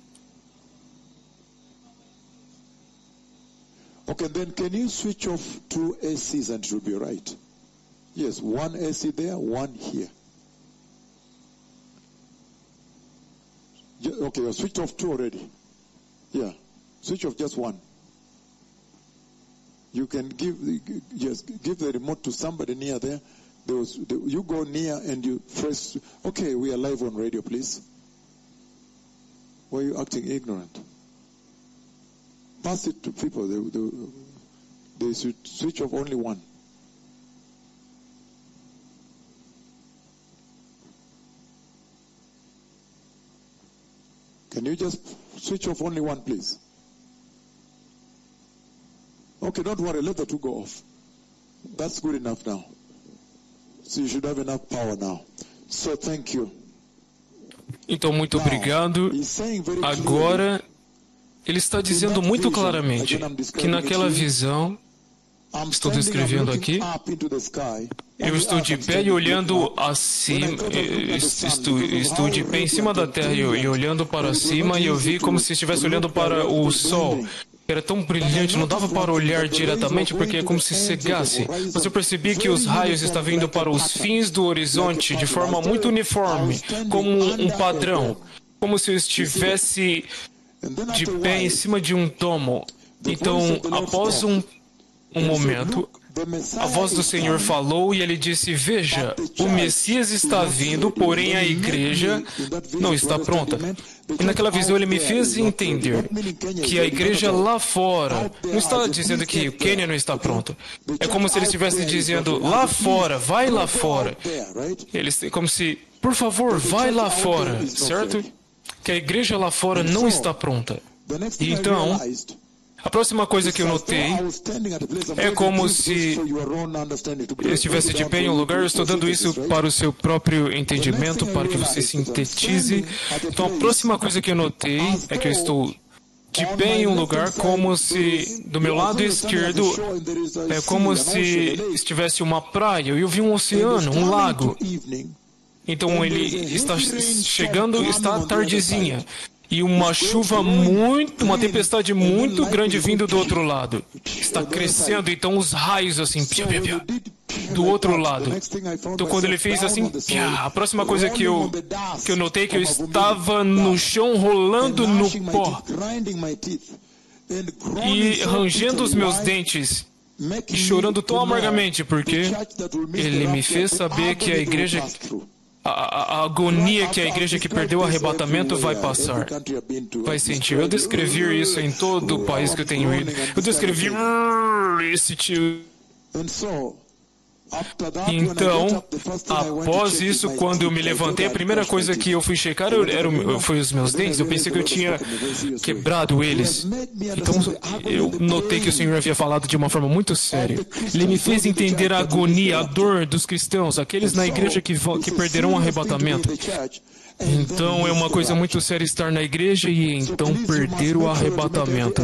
Okay, then can you switch off 2 ACs and it will be right? Yes, 1 AC there, 1 here. Okay, you switched off 2 already. Yeah, switch off just 1. You can give the remote to somebody near there. You go near and you press. Okay, we are live on radio, please. Why are you acting ignorant? Pass it to people. They should switch off only 1. Can you just switch off only 1, please? Okay, don't worry. Let the 2 go off. That's good enough now. So you should have enough power now. So thank you. Então, muito obrigado. Agora, ele está dizendo muito claramente que naquela visão, estou descrevendo aqui, eu estou de pé e olhando acima, estou de pé em cima da terra e olhando para cima, e eu vi como se estivesse olhando para o sol. Era tão brilhante, não dava para olhar diretamente porque é como se cegasse. Mas eu percebi que os raios estavam indo para os fins do horizonte de forma muito uniforme, como um padrão, como se eu estivesse de pé em cima de um domo. Então, após um momento, a voz do Senhor falou e ele disse: veja, o Messias está vindo, porém a igreja não está pronta. E naquela visão ele me fez entender que a igreja lá fora, não está dizendo que o Quênia não está pronto. É como se ele estivesse dizendo: lá fora, vai lá fora. Como se, por favor, vai lá fora, certo? Que a igreja lá fora não está pronta. E então, a próxima coisa que eu notei é como se eu estivesse de pé em um lugar. Eu estou dando isso para o seu próprio entendimento, para que você sintetize. Então, a próxima coisa que eu notei é que eu estou de pé em um lugar como se, do meu lado esquerdo, é como se estivesse uma praia. Eu vi um oceano, um lago. Então, ele está chegando, está tardezinha. E uma chuva uma tempestade muito grande vindo do outro lado. Está crescendo, então os raios assim, do outro lado. Então quando ele fez assim, a próxima coisa que eu notei é que eu estava no chão rolando no pó e rangendo os meus dentes e chorando tão amargamente, porque ele me fez saber que a igreja... A agonia que a igreja que perdeu o arrebatamento vai passar, vai sentir. Eu descrevi isso em todo o país que eu tenho ido. Eu descrevi esse tipo. Então, após isso, quando eu me levantei, a primeira coisa que eu fui checar foi os meus dentes. Eu pensei que eu tinha quebrado eles. Então, eu notei que o Senhor havia falado de uma forma muito séria. Ele me fez entender a agonia, a dor dos cristãos, aqueles na igreja que perderão o arrebatamento. Então, é uma coisa muito séria estar na igreja e então perder o arrebatamento.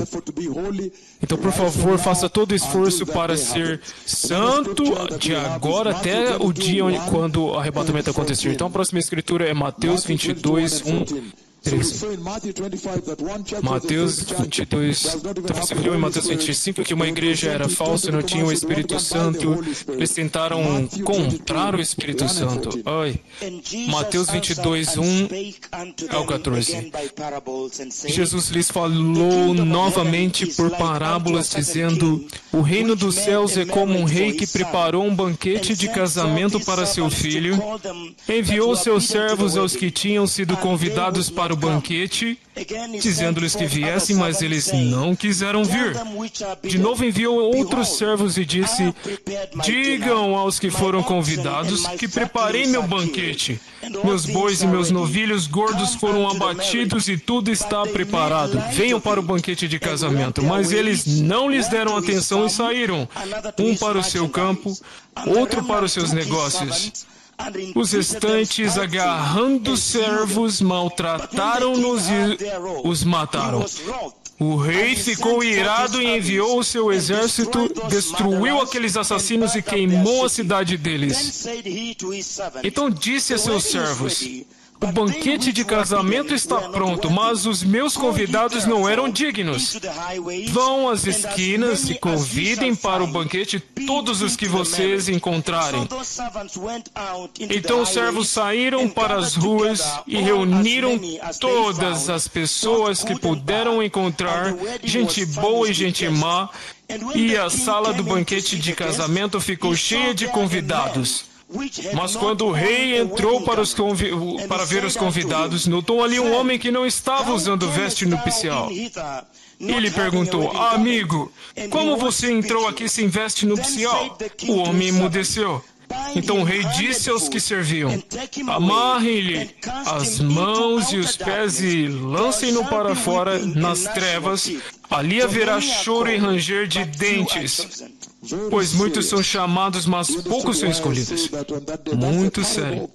Então, por favor, faça todo o esforço para ser santo de agora até o dia quando o arrebatamento acontecer. Então, a próxima escritura é Mateus 22, 1. Mateus 22, você viu em Mateus 25 que uma igreja era falsa, não tinha o Espírito Santo, eles tentaram comprar o Espírito Santo. Ai. Mateus 22, 1 ao 14. Jesus lhes falou novamente por parábolas, dizendo: o reino dos céus é como um rei que preparou um banquete de casamento para seu filho, enviou seus servos aos que tinham sido convidados para o banquete, dizendo-lhes que viessem, mas eles não quiseram vir. De novo enviou outros servos e disse: digam aos que foram convidados que preparei meu banquete. Meus bois e meus novilhos gordos foram abatidos e tudo está preparado. Venham para o banquete de casamento. Mas eles não lhes deram atenção e saíram, um para o seu campo, outro para os seus negócios. Os restantes, agarrando os servos, maltrataram-nos e os mataram. O rei ficou irado e enviou o seu exército, destruiu aqueles assassinos e queimou a cidade deles. Então disse a seus servos: o banquete de casamento está pronto, mas os meus convidados não eram dignos. Vão às esquinas e convidem para o banquete todos os que vocês encontrarem. Então os servos saíram para as ruas e reuniram todas as pessoas que puderam encontrar, gente boa e gente má, e a sala do banquete de casamento ficou cheia de convidados. Mas quando o rei entrou para ver os convidados, notou ali um homem que não estava usando veste nupcial. Ele perguntou: amigo, como você entrou aqui sem veste nupcial? O homem emudeceu. Então o rei disse aos que serviam: amarrem-lhe as mãos e os pés e lancem-no para fora nas trevas. Ali haverá choro e ranger de dentes. Pois muitos são chamados, mas poucos são escolhidos. Muito sério.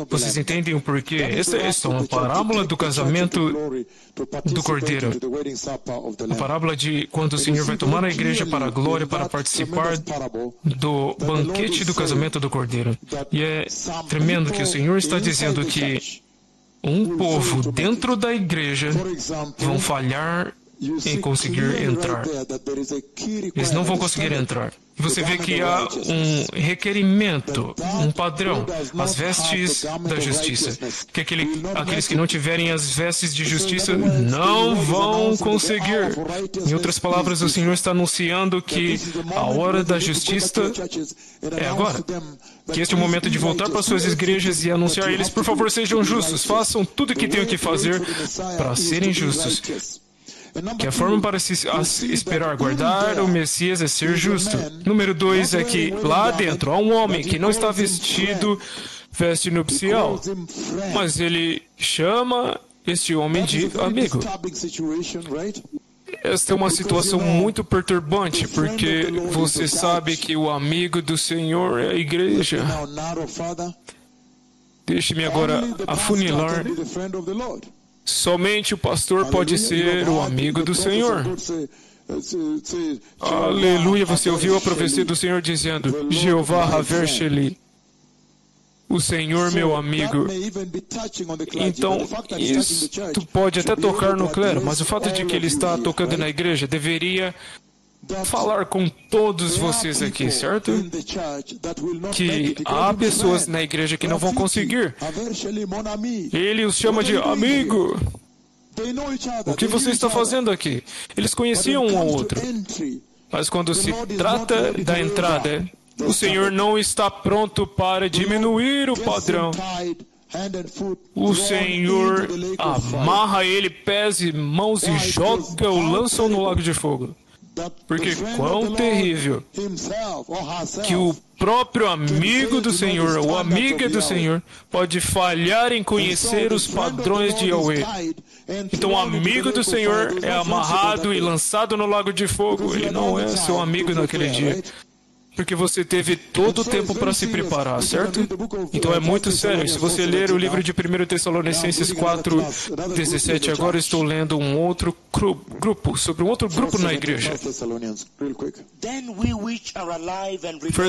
Vocês entendem o porquê? Essa é só uma parábola do casamento do Cordeiro. A parábola de quando o Senhor vai tomar a igreja para a glória, para participar do banquete do casamento do Cordeiro. E é tremendo que o Senhor está dizendo que um povo dentro da igreja vão falhar em conseguir entrar. Eles não vão conseguir entrar. Você vê que há um requerimento, um padrão, as vestes da justiça. Que aqueles que não tiverem as vestes de justiça não vão conseguir. Em outras palavras, o Senhor está anunciando que a hora da justiça é agora. Que este é o momento de voltar para suas igrejas e anunciar a eles: por favor, sejam justos, façam tudo o que tenham que fazer para serem justos. Que a forma para se esperar guardar o Messias é ser justo. Número 2 é que lá dentro há um homem que não está vestido veste nupcial, mas ele chama este homem de amigo. Esta é uma situação muito perturbante, porque você sabe que o amigo do Senhor é a igreja. Deixe-me agora afunilar. Somente o pastor pode ser o amigo do Senhor. Aleluia, você ouviu a profecia do Senhor dizendo: Jeová Haver-Sheli, o Senhor meu amigo. Então, isso pode até tocar no clero, mas o fato de que ele está tocando na igreja deveria falar com todos vocês aqui, certo? Que há pessoas na igreja que não vão conseguir. Ele os chama de amigo. O que você está fazendo aqui? Eles conheciam um ao outro. Mas quando se trata da entrada, o Senhor não está pronto para diminuir o padrão. O Senhor amarra ele, pés e mãos e joga o lançam no lago de fogo. Porque quão terrível que o próprio amigo do Senhor, ou amiga do Senhor, pode falhar em conhecer os padrões de Yahweh. Então o amigo do Senhor é amarrado e lançado no lago de fogo. Ele não é seu amigo naquele dia. Porque você teve todo o tempo para se preparar, certo? Então é muito sério. Se você ler o livro de 1 Tessalonicenses 4:17, agora estou lendo um outro grupo, sobre um outro grupo na igreja. 1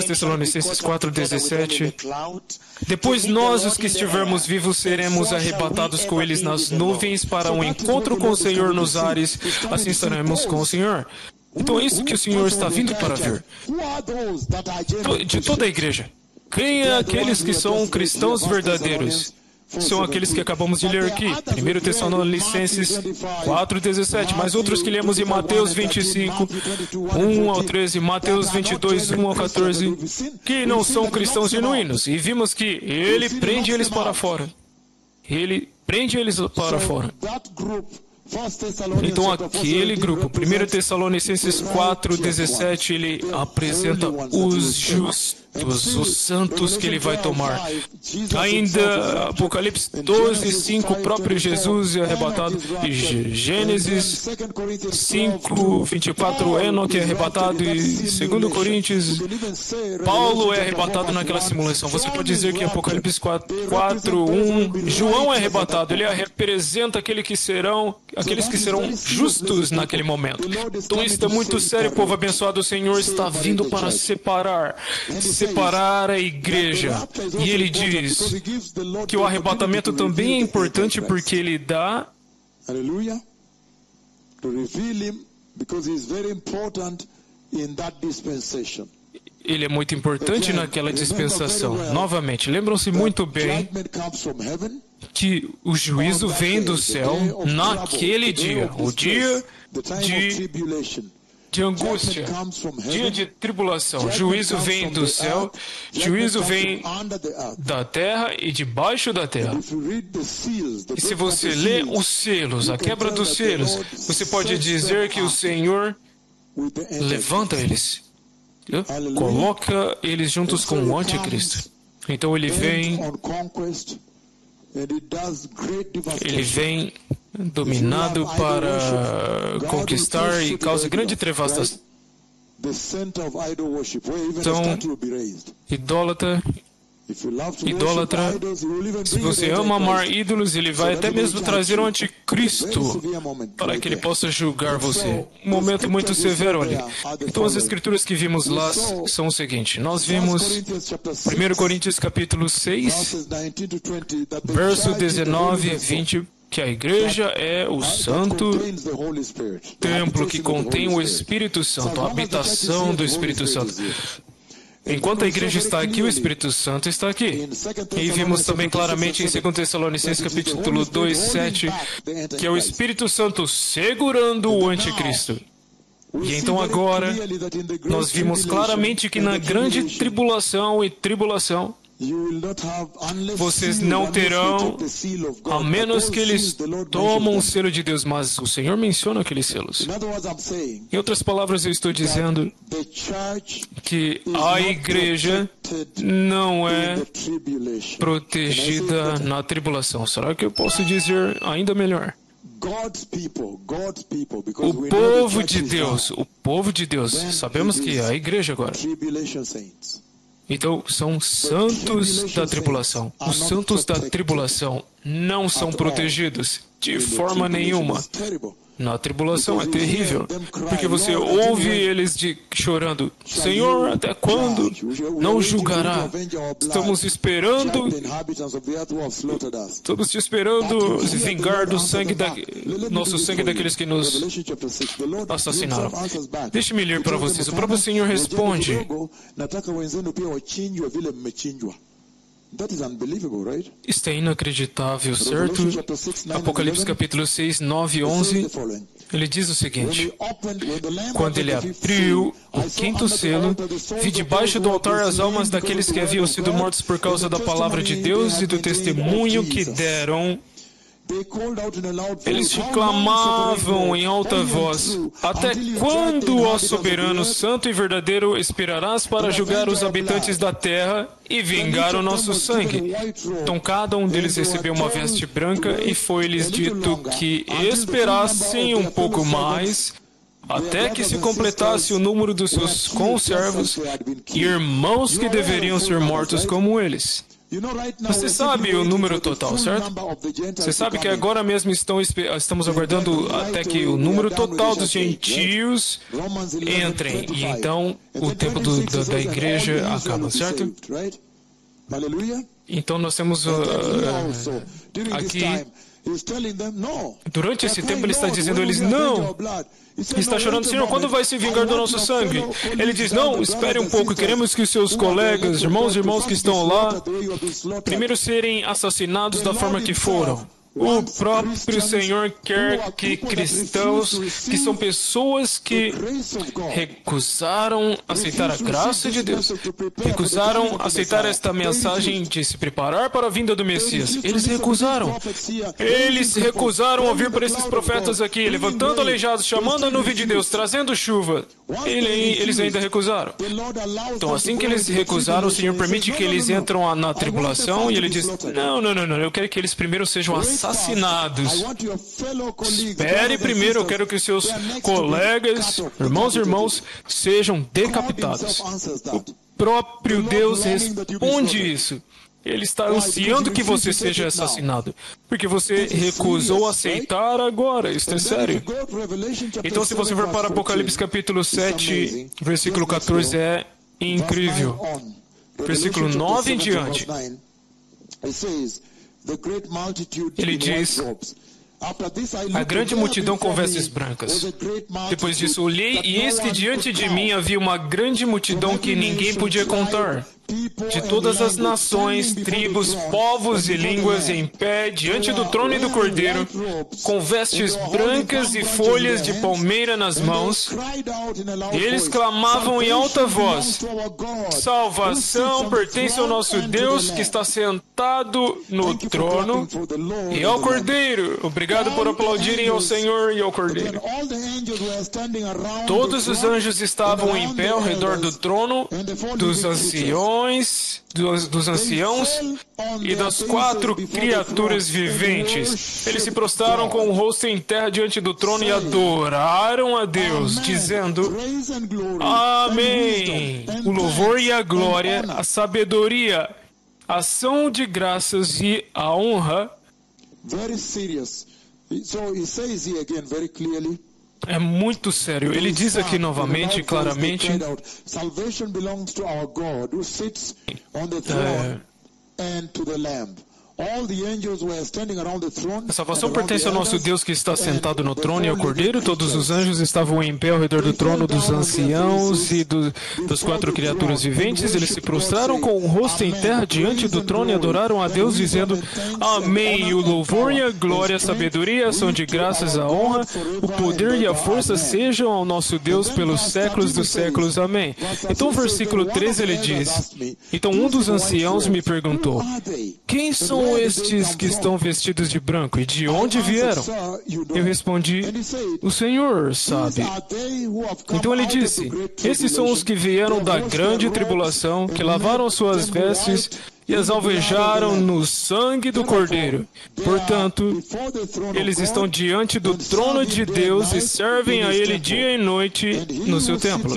Tessalonicenses 4:17. Depois nós, os que estivermos vivos, seremos arrebatados com eles nas nuvens para um encontro com o Senhor nos ares. Assim estaremos com o Senhor. Então é isso que o Senhor está vindo para ver. De toda a igreja. Quem é aqueles que são cristãos verdadeiros? São aqueles que acabamos de ler aqui. 1 Tessalonicenses 4:17. Mas outros que lemos em Mateus 25, 1 ao 13, Mateus 22, 1 ao 14, que não são cristãos genuínos. E vimos que ele prende eles para fora. Ele prende eles para fora. Então aquele grupo, 1 Tessalonicenses 4:17, ele apresenta os justos, os santos que ele vai tomar. Ainda Apocalipse 12:5, o próprio Jesus é arrebatado. E Gênesis 5:24, Enoque é arrebatado. E 2 Coríntios, Paulo é arrebatado naquela simulação. Você pode dizer que Apocalipse 4:1, João é arrebatado. Ele representa aqueles que serão justos naquele momento. Então isso é muito sério, povo abençoado. O Senhor está vindo para separar a igreja. E ele diz que o arrebatamento também é importante porque ele dá ele é muito importante naquela dispensação. Novamente, lembram-se muito bem que o juízo vem do céu naquele dia, o dia de angústia, dia de tribulação. Juízo vem do céu, juízo vem da terra e debaixo da terra. E se você lê os selos, a quebra dos selos, você pode dizer que o Senhor levanta eles, coloca eles juntos com o anticristo. Então ele vem dominado para conquistar e causa grande the center of idol worship, where even Então, a statue will be raised. idólatra, If you love to worship idólatra, idols, you will even se bring você the ama amar Antichrist. ídolos, ele vai até mesmo trazer o anticristo para que ele possa julgar você. Um momento muito severo ali. Então as escrituras que vimos lá são o seguinte. Nós vimos 1 Coríntios capítulo 6, verses 19 to 20, that the verso church is the 19 e holy vessel 20, que a igreja é o santo contains the Holy Spirit. The templo que habitation of the contém Holy o Spirit. Espírito Santo, So a as long as the church is habitação here, do the Holy Espírito Spirit Santo. is here. Enquanto a igreja está aqui, o Espírito Santo está aqui. E vimos também claramente em 2 Tessalonicenses capítulo 2, 7, que é o Espírito Santo segurando o anticristo. E então agora, nós vimos claramente que na grande tribulação e tribulação, vocês não terão, a menos que eles tomam o selo de Deus, mas o Senhor menciona aqueles selos. Em outras palavras, eu estou dizendo que a igreja não é protegida na tribulação. Será que eu posso dizer ainda melhor? O povo de Deus, sabemos que é a igreja agora. Então, são santos da tribulação. Os santos da tribulação não são protegidos de forma nenhuma. Na tribulação é terrível, porque você ouve eles chorando: Senhor, até quando? Não julgará. Estamos te esperando vingar do sangue nosso sangue daqueles que nos assassinaram. Deixe-me ler para vocês. O próprio Senhor responde. Isto é inacreditável, certo? Apocalipse capítulo 6, 9 e 11, ele diz o seguinte: quando ele abriu o quinto selo, vi debaixo do altar as almas daqueles que haviam sido mortos por causa da palavra de Deus e do testemunho que deram. Eles clamavam em alta voz: até quando, ó soberano, santo e verdadeiro, esperarás para julgar os habitantes da terra e vingar o nosso sangue? Então cada um deles recebeu uma veste branca e foi-lhes dito que esperassem um pouco mais, até que se completasse o número dos seus conservos e irmãos que deveriam ser mortos como eles. Você sabe o número total, certo? Você sabe que agora mesmo estamos aguardando até que o número total dos gentios entrem. E então o tempo da igreja acaba, certo? Então nós temos aqui, durante esse tempo ele está dizendo a eles: não. Ele está chorando: Senhor, quando vai se vingar do nosso sangue? Ele diz: não, espere um pouco, queremos que os seus colegas, irmãos que estão lá, primeiro serem assassinados da forma que foram. O próprio Senhor quer que cristãos, que são pessoas que recusaram aceitar a graça de Deus, recusaram aceitar esta mensagem de se preparar para a vinda do Messias. Eles recusaram ouvir para esses profetas aqui, levantando aleijados, chamando a nuvem de Deus, trazendo chuva. Eles ainda recusaram. Então, assim que eles recusaram, o Senhor permite que eles entram na tribulação e ele diz: não, eu quero que eles primeiro sejam assassinados. Espere primeiro, eu quero que os seus colegas, irmãos, sejam decapitados. O próprio Deus responde isso. Ele está ansiando que você seja assassinado, porque você recusou aceitar agora. Isso é sério. Então, se você for para Apocalipse capítulo 7, versículo 14, é incrível. Versículo 9 em diante. Ele diz: a grande multidão com vestes brancas. Depois disso olhei, e eis que diante de mim havia uma grande multidão que ninguém podia contar, de todas as nações, tribos, povos e línguas, em pé diante do trono e do Cordeiro, com vestes brancas e folhas de palmeira nas mãos. E eles clamavam em alta voz: salvação pertence ao nosso Deus que está sentado no trono e ao Cordeiro. Obrigado por aplaudirem ao Senhor e ao Cordeiro. Todos os anjos estavam em pé ao redor do trono, dos anciões anciões, dos anciãos e das 4 criaturas viventes. Eles se prostraram com o rosto em terra diante do trono e adoraram a Deus, dizendo: Amém! O louvor e a glória, a sabedoria, a ação de graças e a honra. Very serious. So he says here again very clearly. É muito sério. Ele diz aqui novamente, claramente, Salvation belongs to our God who sits on the throne and to the Lamb. A salvação pertence ao nosso Deus que está sentado no trono e ao Cordeiro. Todos os anjos estavam em pé ao redor do trono dos anciãos e das 4 criaturas viventes. Eles se prostraram com o rosto em terra diante do trono e adoraram a Deus, dizendo: Amém! E o louvor e a glória, a sabedoria, a ação de graças, a honra, o poder e a força sejam ao nosso Deus pelos séculos dos séculos. Amém. Então, o versículo 13 ele diz: Então um dos anciãos me perguntou: Quem são estes que estão vestidos de branco e de onde vieram? Eu respondi: O Senhor sabe. Então ele disse: Esses são os que vieram da grande tribulação, que lavaram suas vestes e as alvejaram no sangue do Cordeiro. Portanto, eles estão diante do trono de Deus e servem a Ele dia e noite no seu templo.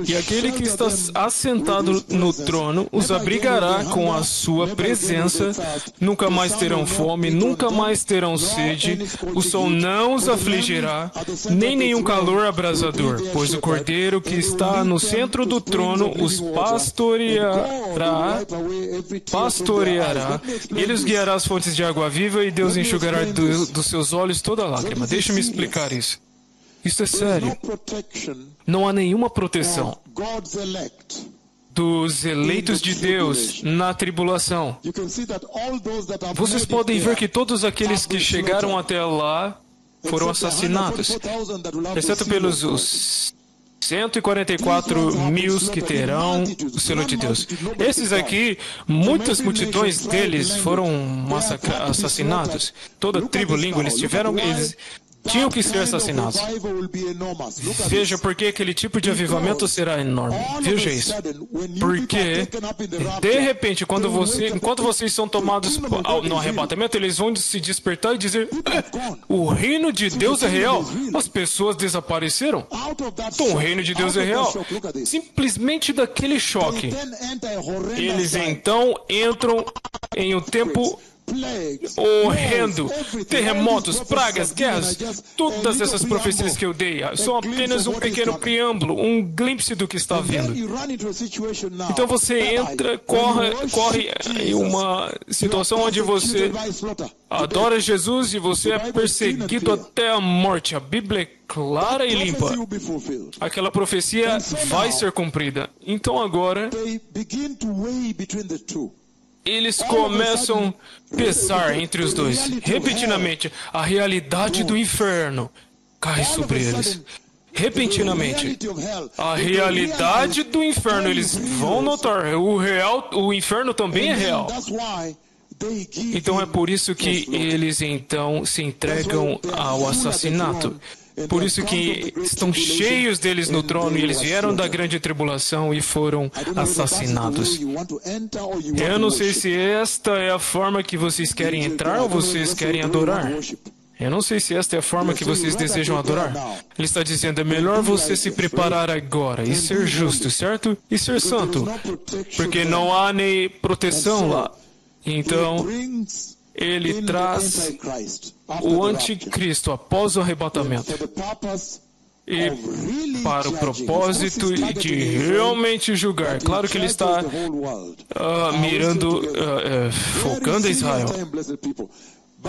E aquele que está assentado no trono os abrigará com a sua presença. Nunca mais terão fome, nunca mais terão sede. O sol não os afligirá, nem nenhum calor abrasador, pois o Cordeiro que está no centro do trono os pastoreará, e ele os guiará às fontes de água viva, e Deus enxugará dos seus olhos toda lágrima. Deixa-me explicar isso. Isso é sério. Não há nenhuma proteção dos eleitos de Deus na tribulação. Vocês podem ver que todos aqueles que chegaram até lá foram assassinados, exceto pelos 144 mil que terão o selo de Deus. Esses aqui, muitas multidões deles foram assassinados. Toda tribo, língua, eles tinham que ser assassinados. Veja por que aquele tipo de avivamento será enorme. Veja isso. Porque, de repente, enquanto vocês são tomados no arrebatamento, eles vão se despertar e dizer: o reino de Deus é real. As pessoas desapareceram. Então, o reino de Deus é real. Simplesmente daquele choque, eles então entram em um tempo horrendo, terremotos, pragas, guerras, todas essas profecias que eu dei são apenas um pequeno preâmbulo, um glimpse do que está vindo. Então você corre em uma situação onde você adora Jesus e você é perseguido até a morte. A Bíblia é clara e limpa. Aquela profecia vai ser cumprida. Então agora eles começam a pesar entre os dois. Repentinamente, a realidade do inferno cai sobre eles. Repentinamente, a realidade do inferno, eles vão notar, o inferno também é real. Então é por isso que eles então se entregam ao assassinato. Por isso que estão cheios deles no trono, e eles vieram da grande tribulação e foram assassinados. Eu não sei se esta é a forma que vocês querem entrar ou vocês querem adorar. Eu não sei se esta é a forma que vocês desejam adorar. Ele está dizendo: é melhor você se preparar agora e ser justo, certo? E ser santo, porque não há nem proteção lá. Então, ele traz o anticristo após o arrebatamento, e para o propósito de realmente julgar. Claro que ele está focando em Israel.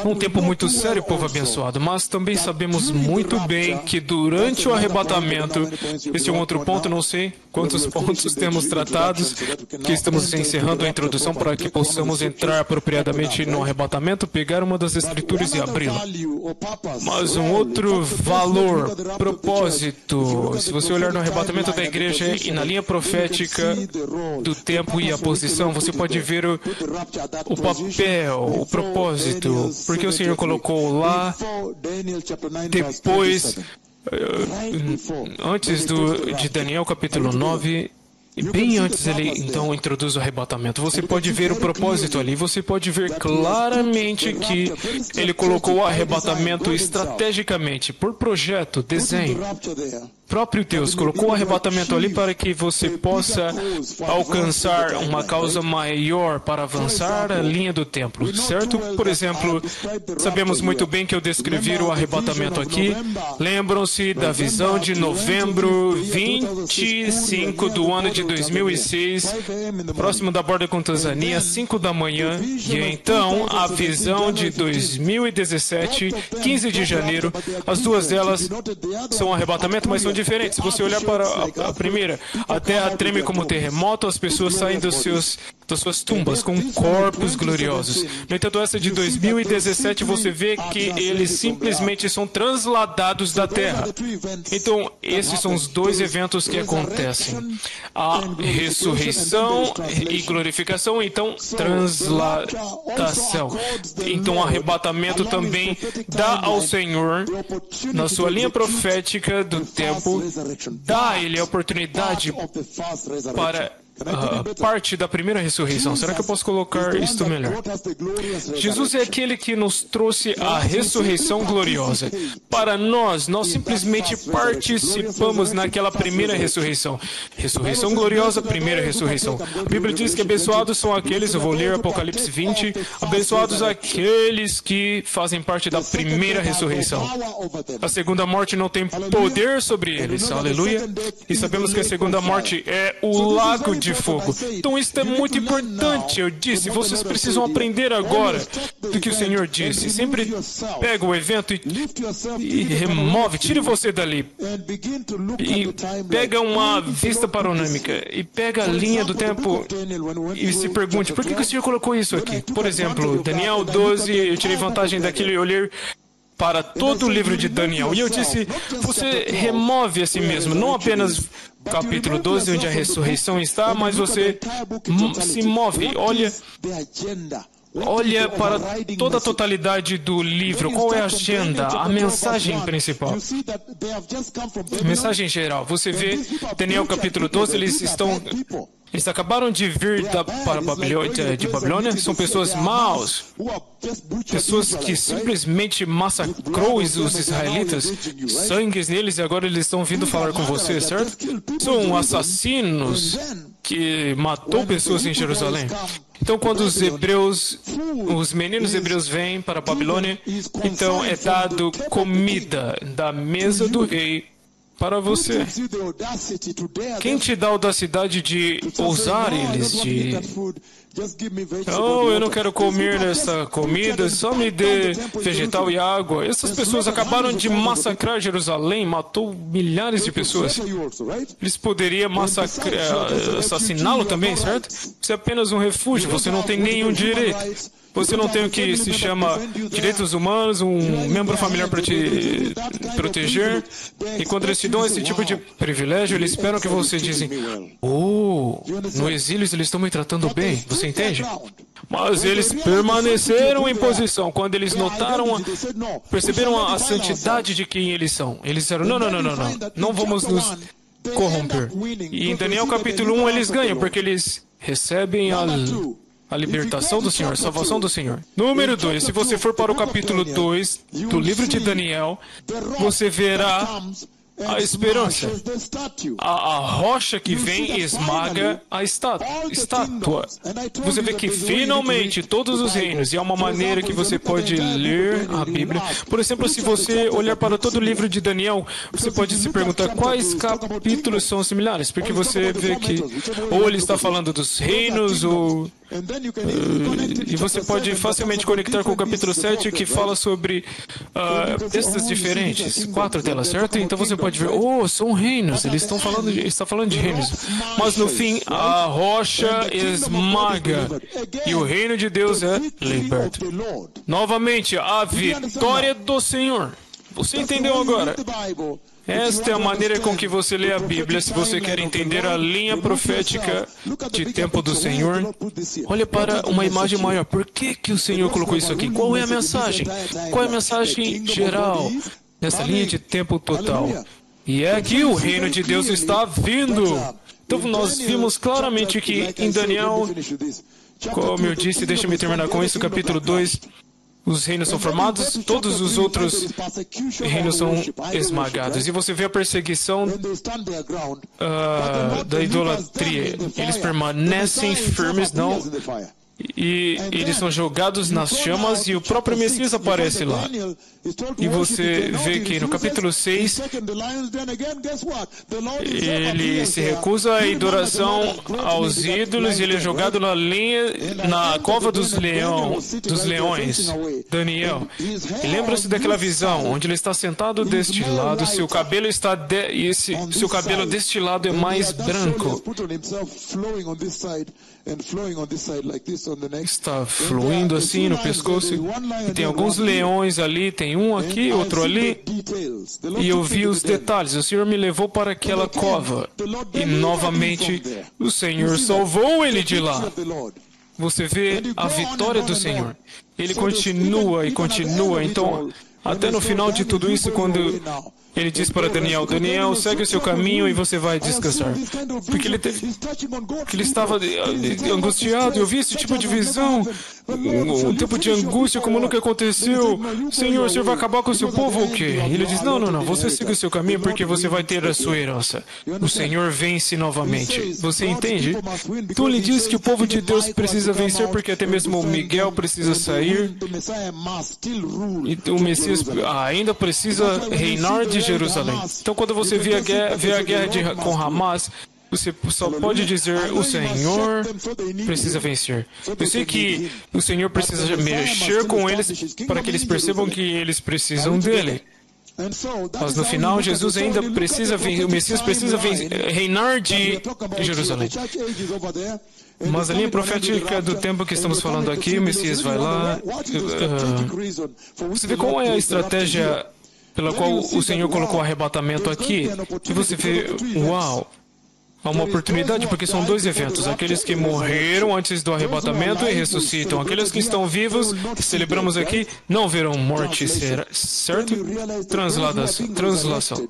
Um tempo muito sério, povo abençoado, mas também sabemos muito bem que durante o arrebatamento, este é um outro ponto, não sei quantos pontos temos tratados, que estamos encerrando a introdução para que possamos entrar apropriadamente no arrebatamento, pegar uma das escrituras e abri-la. Mas um outro valor, propósito, se você olhar no arrebatamento da igreja e na linha profética do tempo e a posição, você pode ver o papel, o propósito, porque o Senhor colocou lá, depois, antes de Daniel capítulo 9, E bem antes ele então introduz o arrebatamento. Você pode ver o propósito ali. Você pode ver claramente que ele colocou o arrebatamento estrategicamente, por projeto, desenho. O próprio Deus colocou o arrebatamento ali para que você possa alcançar uma causa maior para avançar a linha do templo, certo? Por exemplo, sabemos muito bem que eu descrevi o arrebatamento aqui. Lembram-se da visão de novembro 25 do ano de 2006, próximo da borda com Tanzânia, 5 da manhã. E então, a visão de 2017, 15 de janeiro. As duas delas são arrebatamento, mas são diferentes. Se você olhar para a primeira, a terra treme como terremoto, as pessoas saem das suas tumbas com corpos gloriosos. No entanto, essa de 2017, você vê que eles simplesmente são transladados da terra. Então, esses são os dois eventos que acontecem. A ressurreição e glorificação, então, transladação. Então, o arrebatamento também dá ao Senhor, na sua linha profética do tempo, dá a Ele a oportunidade para parte da primeira ressurreição. Será que eu posso colocar isto melhor? Jesus é aquele que nos trouxe a ressurreição gloriosa. Para nós simplesmente participamos naquela primeira ressurreição. Ressurreição gloriosa, primeira ressurreição. A Bíblia diz que abençoados são aqueles, eu vou ler Apocalipse 20, abençoados aqueles que fazem parte da primeira ressurreição. A segunda morte não tem poder sobre eles. Aleluia. E sabemos que a segunda morte é o lago de fogo. Então isso é muito importante. Eu disse, vocês precisam aprender agora do que o Senhor disse. Sempre pega o evento e remove, tire você dali. E pega uma vista panorâmica e pega a linha do tempo e se pergunte, por que o Senhor colocou isso aqui? Por exemplo, Daniel 12, eu tirei vantagem daquilo e olhei para todo o livro de Daniel. E eu disse, você remove a si mesmo, não apenas capítulo 12, onde a ressurreição está, mas você se move, olha para toda a totalidade do livro. Qual é a agenda, a mensagem principal? Mensagem geral. Você vê, Daniel capítulo 12, eles acabaram de vir de Babilônia, são pessoas maus, pessoas que simplesmente massacrou os israelitas, sangues neles, e agora eles estão vindo falar com você, certo? São assassinos que matou pessoas em Jerusalém. Então, quando os meninos hebreus vêm para a Babilônia, então é dado comida da mesa do rei para você. Quem te dá a audacidade de ousar eles? Oh, eu não quero comer essa comida, só me dê vegetal e água. Essas pessoas acabaram de massacrar Jerusalém, matou milhares de pessoas. Eles poderiam assassiná-lo também, certo? Você é apenas um refúgio, você não tem nenhum direito. Você não tem o que se chama direitos humanos, um membro familiar para te proteger. E quando eles te dão esse tipo de privilégio, eles esperam que você dizem, no exílio eles estão me tratando bem. Você entende? Mas eles permaneceram em posição. Quando eles perceberam a santidade de quem eles são. Eles disseram, não vamos nos corromper. E em Daniel capítulo 1 eles ganham, porque eles recebem a libertação do Senhor, a salvação do Senhor. Número 2, se você for para o capítulo 2 do livro de Daniel, você verá a esperança. A rocha que vem esmaga a estátua. Você vê que finalmente todos os reinos, e há uma maneira que você pode ler a Bíblia. Por exemplo, se você olhar para todo o livro de Daniel, você pode se perguntar quais capítulos são similares, porque você vê que ou ele está falando dos reinos, e você pode facilmente conectar com o capítulo 7, que fala sobre textos diferentes, 4 delas, certo? Então você pode ver, são reinos, ele está falando de reinos. Mas no fim, a rocha esmaga, e o reino de Deus é liberto. Novamente, a vitória do Senhor. Você entendeu agora? Esta é a maneira com que você lê a Bíblia. Se você quer entender a linha profética de tempo do Senhor, olha para uma imagem maior. Por que o Senhor colocou isso aqui? Qual é a mensagem? Qual é a mensagem geral nessa linha de tempo total? E é aqui o reino de Deus está vindo. Então nós vimos claramente que em Daniel, como eu disse, deixa-me terminar com isso, capítulo 2, os reinos são formados, todos os outros reinos são esmagados. E você vê a perseguição da idolatria. Eles permanecem firmes, não... E eles são jogados nas chamas e o próprio Messias aparece lá. E você vê que no capítulo 6, ele se recusa à adoração aos ídolos e ele é jogado na cova dos leões, Daniel. E lembra-se daquela visão, onde ele está sentado deste lado, seu cabelo seu cabelo deste lado é mais branco. Está fluindo assim no pescoço. E tem alguns leões ali, tem um aqui, outro ali. E eu vi os detalhes. O Senhor me levou para aquela cova. E novamente o Senhor salvou ele de lá. Você vê a vitória do Senhor. Ele continua e continua. Então, até no final de tudo isso, quando ele diz para Daniel, Daniel, segue o seu caminho e você vai descansar. Porque ele estava angustiado. Eu vi esse tipo de visão, um tipo de angústia como nunca aconteceu. Senhor, o Senhor vai acabar com o seu povo ou o quê? E ele diz, não, você siga o seu caminho porque você vai ter a sua herança. O Senhor vence novamente. Você entende? Então ele diz que o povo de Deus precisa vencer porque até mesmo Miguel precisa sair. E o Messias ainda precisa reinar de Jerusalém. Então, quando você vê a guerra com Hamas, você só pode dizer, o Senhor precisa vencer. Eu sei que o Senhor precisa mexer com eles para que eles percebam que eles precisam dele. Mas no final, Jesus ainda precisa, o Messias precisa reinar de Jerusalém. Mas a linha profética do tempo que estamos falando aqui, o Messias vai lá. Você vê qual é a estratégia pela qual o Senhor colocou o arrebatamento aqui? E você vê, uau, há uma oportunidade, porque são dois eventos. Aqueles que morreram antes do arrebatamento e ressuscitam. Aqueles que estão vivos, que celebramos aqui, não verão morte, certo? Translação.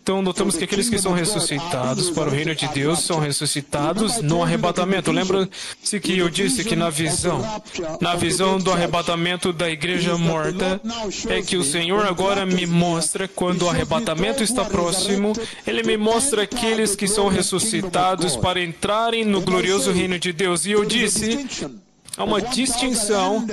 Então, notamos que aqueles que são ressuscitados para o reino de Deus são ressuscitados no arrebatamento. Lembra-se que eu disse que na visão do arrebatamento da igreja morta, é que o Senhor agora me mostra, quando o arrebatamento está próximo, Ele me mostra aqueles que são ressuscitados para entrarem no glorioso reino de Deus. E eu disse, há uma distinção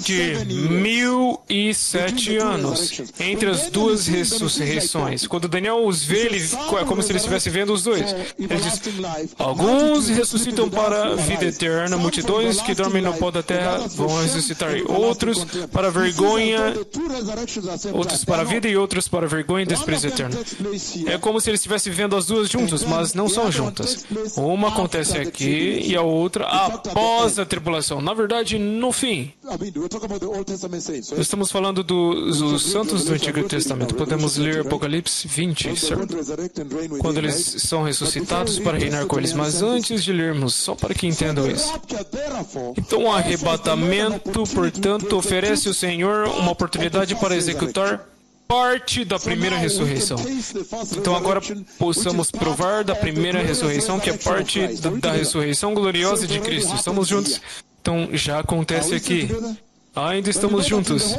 de 1007 anos entre as duas ressurreições. Quando Daniel os vê, é como se ele estivesse vendo os dois. Ele diz, alguns ressuscitam para a vida eterna, multidões que dormem no pó da terra vão ressuscitar, outros para a vergonha, outros para a vida e outros para a vergonha e desprezo eterno. É como se ele estivesse vendo as duas juntas, mas não são juntas. Uma acontece aqui e a outra após a tribulação. Na verdade, no fim. Estamos falando dos santos do Antigo Testamento. Podemos ler Apocalipse 20, certo? Quando eles são ressuscitados para reinar com eles. Mas antes de lermos, só para que entendam isso. Então, o arrebatamento, portanto, oferece ao Senhor uma oportunidade para executar parte da primeira ressurreição. Então, agora possamos provar da primeira ressurreição, que é parte da ressurreição gloriosa de Cristo. Estamos juntos? Então, já acontece aqui. Ainda estamos juntos.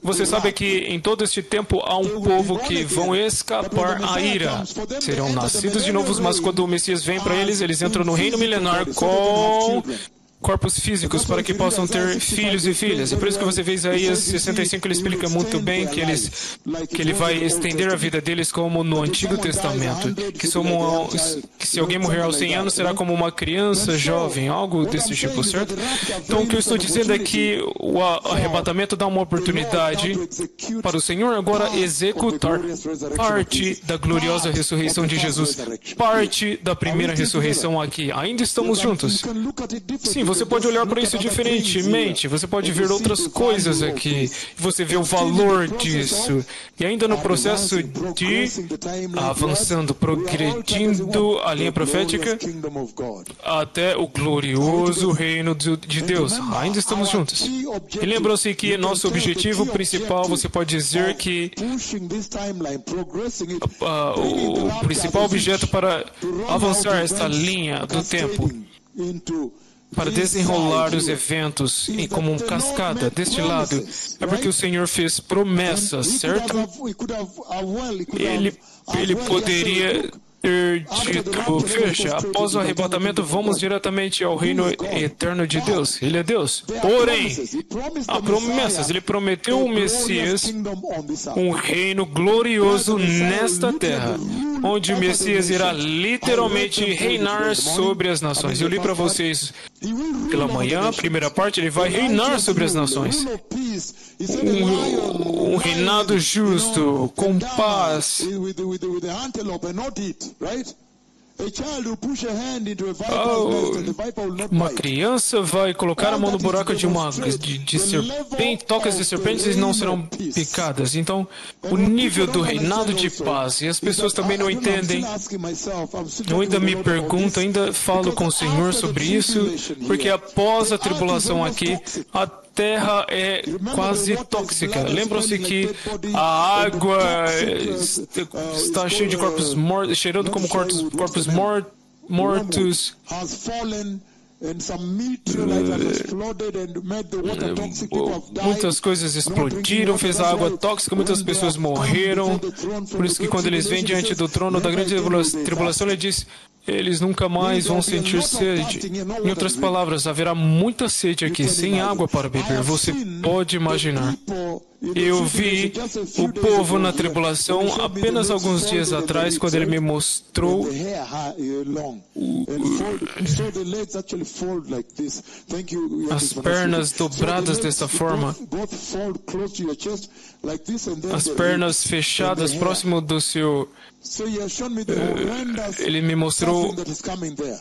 Você sabe que em todo este tempo há um povo que vão escapar à ira. Serão nascidos de novo, mas quando o Messias vem para eles, eles entram no reino milenar com corpos físicos para que possam ter filhos e filhas. É por isso que você vê Isaías 65, ele explica muito bem que ele vai estender a vida deles como no Antigo Testamento. Que se alguém morrer aos 100 anos, será como uma criança jovem, algo desse tipo, certo? Então, o que eu estou dizendo é que o arrebatamento dá uma oportunidade para o Senhor agora executar parte da gloriosa ressurreição de Jesus, parte da primeira ressurreição aqui. Ainda estamos juntos? Sim, você pode olhar para isso diferentemente, você pode ver outras coisas aqui, você vê o valor disso. E ainda no processo de avançando, progredindo a linha profética até o glorioso reino de Deus. Ainda estamos juntos. E lembram-se que nosso objetivo principal, você pode dizer que o principal objeto para avançar esta linha do tempo, para desenrolar os eventos como uma cascada deste lado, é porque o Senhor fez promessas, certo? Ele poderia ter dito, veja, após o arrebatamento vamos diretamente ao reino eterno de Deus. Ele é Deus. Porém, há promessas. Ele prometeu um Messias, um reino glorioso nesta terra, onde o Messias irá literalmente reinar sobre as nações. Eu li para vocês pela manhã, a primeira parte, ele vai reinar sobre as nações. Um reinado justo, com paz. Uma criança vai colocar a mão no buraco de serpente, tocas de serpentes não serão picadas. Então, o nível do reinado de paz, e as pessoas também não entendem. Eu ainda me pergunto, ainda falo com o Senhor sobre isso, porque após a tribulação aqui, a terra é quase tóxica. Lembram-se que a água está cheia de corpos mortos, cheirando como corpos mortos. Muitas coisas explodiram, fez a água tóxica, muitas pessoas morreram. Por isso que quando eles vêm diante do trono da grande tribulação, ele diz: eles nunca mais vão sentir sede. Em outras palavras, haverá muita sede aqui, sem água para beber. Você pode imaginar. Eu vi o povo na tribulação apenas alguns dias atrás, quando ele me mostrou as pernas dobradas dessa forma, as pernas fechadas próximo do seu... Ele me mostrou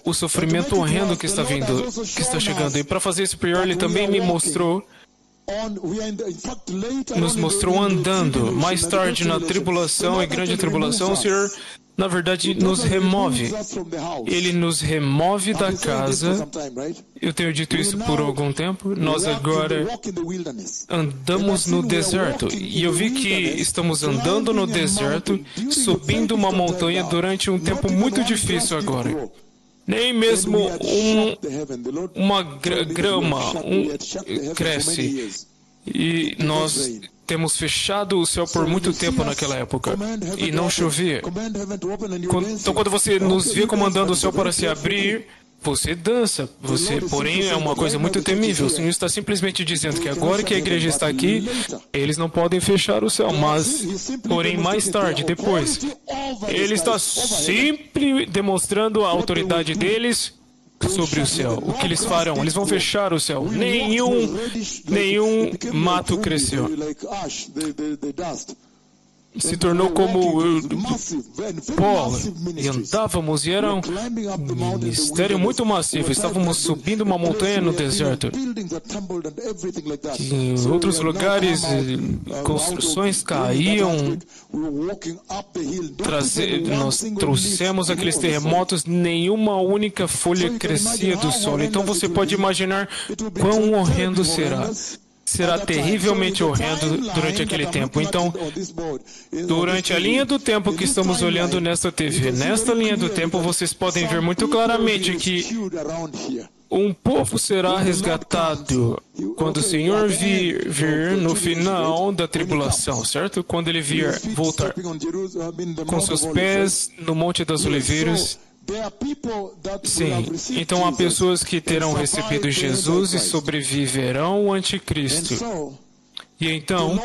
o sofrimento horrendo que está vindo, que está chegando. E para fazer isso pior, ele também me mostrou, nos mostrou andando. Mais tarde, na tribulação e grande tribulação, o Senhor, na verdade, nos remove. Ele nos remove da casa. Eu tenho dito isso por algum tempo. Nós agora andamos no deserto. E eu vi que estamos andando no deserto, subindo uma montanha durante um tempo muito difícil agora. Nem mesmo uma grama cresce. E nós temos fechado o céu por muito tempo naquela época. E não chovia. Então, quando você nos vê comandando o céu para se abrir, você dança. Porém, é uma coisa muito temível. O Senhor está simplesmente dizendo que agora que a igreja está aqui, eles não podem fechar o céu. Porém, mais tarde, depois, Ele está sempre demonstrando a autoridade deles sobre o céu. O que eles farão? Eles vão fechar o céu. Nenhum mato cresceu. Se tornou como pó, e andávamos, e era um ministério muito massivo. Estávamos subindo uma montanha no deserto. Em outros lugares, construções caíam. Nós trouxemos aqueles terremotos, nenhuma única folha crescia do solo. Então você pode imaginar quão horrendo será. Será terrivelmente horrendo durante aquele tempo. Então, durante a linha do tempo que estamos olhando nesta TV, nesta linha do tempo, vocês podem ver muito claramente que um povo será resgatado quando o Senhor vir no final da tribulação, certo? Quando Ele vier voltar com seus pés no Monte das Oliveiras. Sim, então há pessoas que terão recebido Jesus e sobreviverão ao anticristo. E então,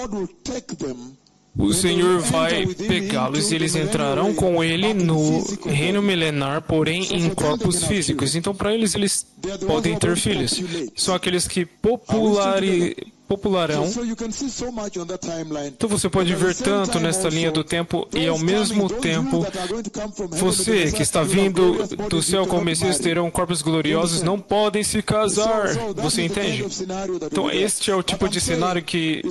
o Senhor vai pegá-los e eles entrarão com Ele no reino milenar, porém em corpos físicos. Então, para eles podem ter filhos. São aqueles que popularão. So you can see so much on that timeline. Então você pode ver tanto nesta linha do tempo e ao mesmo tempo você que está vindo do céu com o Messias terão corpos gloriosos, não podem se casar. Você entende? Então este é o tipo de cenário que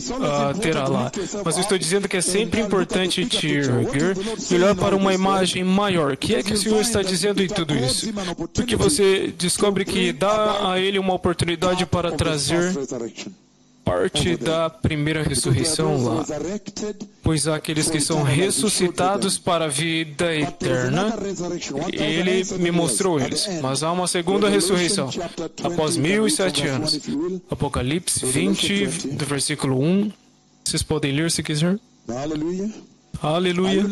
terá lá. Mas eu estou dizendo que é sempre importante te erguer e olhar para uma imagem maior. O que é que o Senhor está dizendo em tudo isso? Porque você descobre que dá a Ele uma oportunidade para trazer parte da primeira ressurreição lá, pois há aqueles que são ressuscitados para a vida eterna, Ele me mostrou eles, mas há uma segunda ressurreição, após 1007 anos. Apocalipse 20, do versículo 1, vocês podem ler se quiser. Aleluia.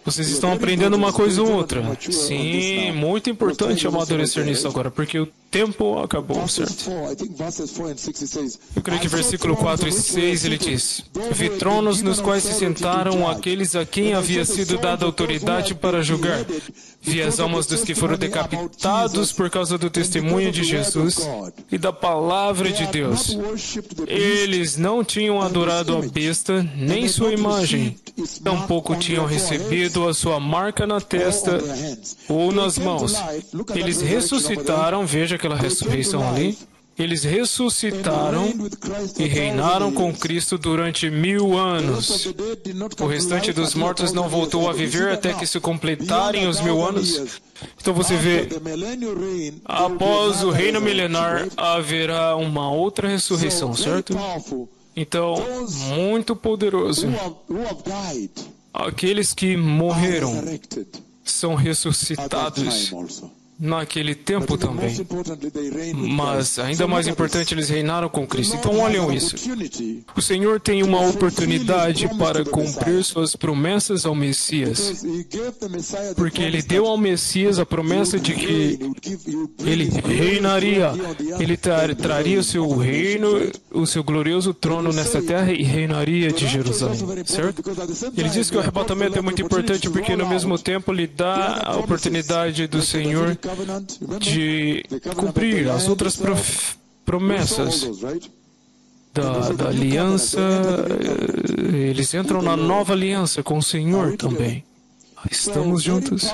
Vocês estão aprendendo uma coisa ou outra. Sim, muito importante amadurecer nisso agora, porque o tempo acabou, certo? Eu creio que versículo 4 e 6 ele diz: vi tronos nos quais se sentaram aqueles a quem havia sido dada autoridade para julgar. Vi as almas dos que foram decapitados por causa do testemunho de Jesus e da palavra de Deus. Eles não tinham adorado a besta, nem sua imagem, tampouco tinham recebido a sua marca na testa ou nas mãos. Eles ressuscitaram, veja aquela ressurreição ali. Eles ressuscitaram e reinaram com Cristo durante 1000 anos. O restante dos mortos não voltou a viver até que se completarem os 1000 anos. Então você vê, após o reino milenar haverá uma outra ressurreição, certo? Então, muito poderoso. Aqueles que morreram são ressuscitados naquele tempo também. Mas, ainda mais importante, eles reinaram com Cristo. Então, olhem isso. O Senhor tem uma oportunidade para cumprir suas promessas ao Messias. Porque Ele deu ao Messias a promessa de que Ele reinaria. Ele traria o seu reino, o seu glorioso trono nesta terra e reinaria de Jerusalém. Certo? Ele diz que o arrebatamento é muito importante porque, no mesmo tempo, lhe dá a oportunidade do Senhor de cumprir as outras promessas da aliança. Eles entram na nova aliança com o Senhor também. Estamos juntos.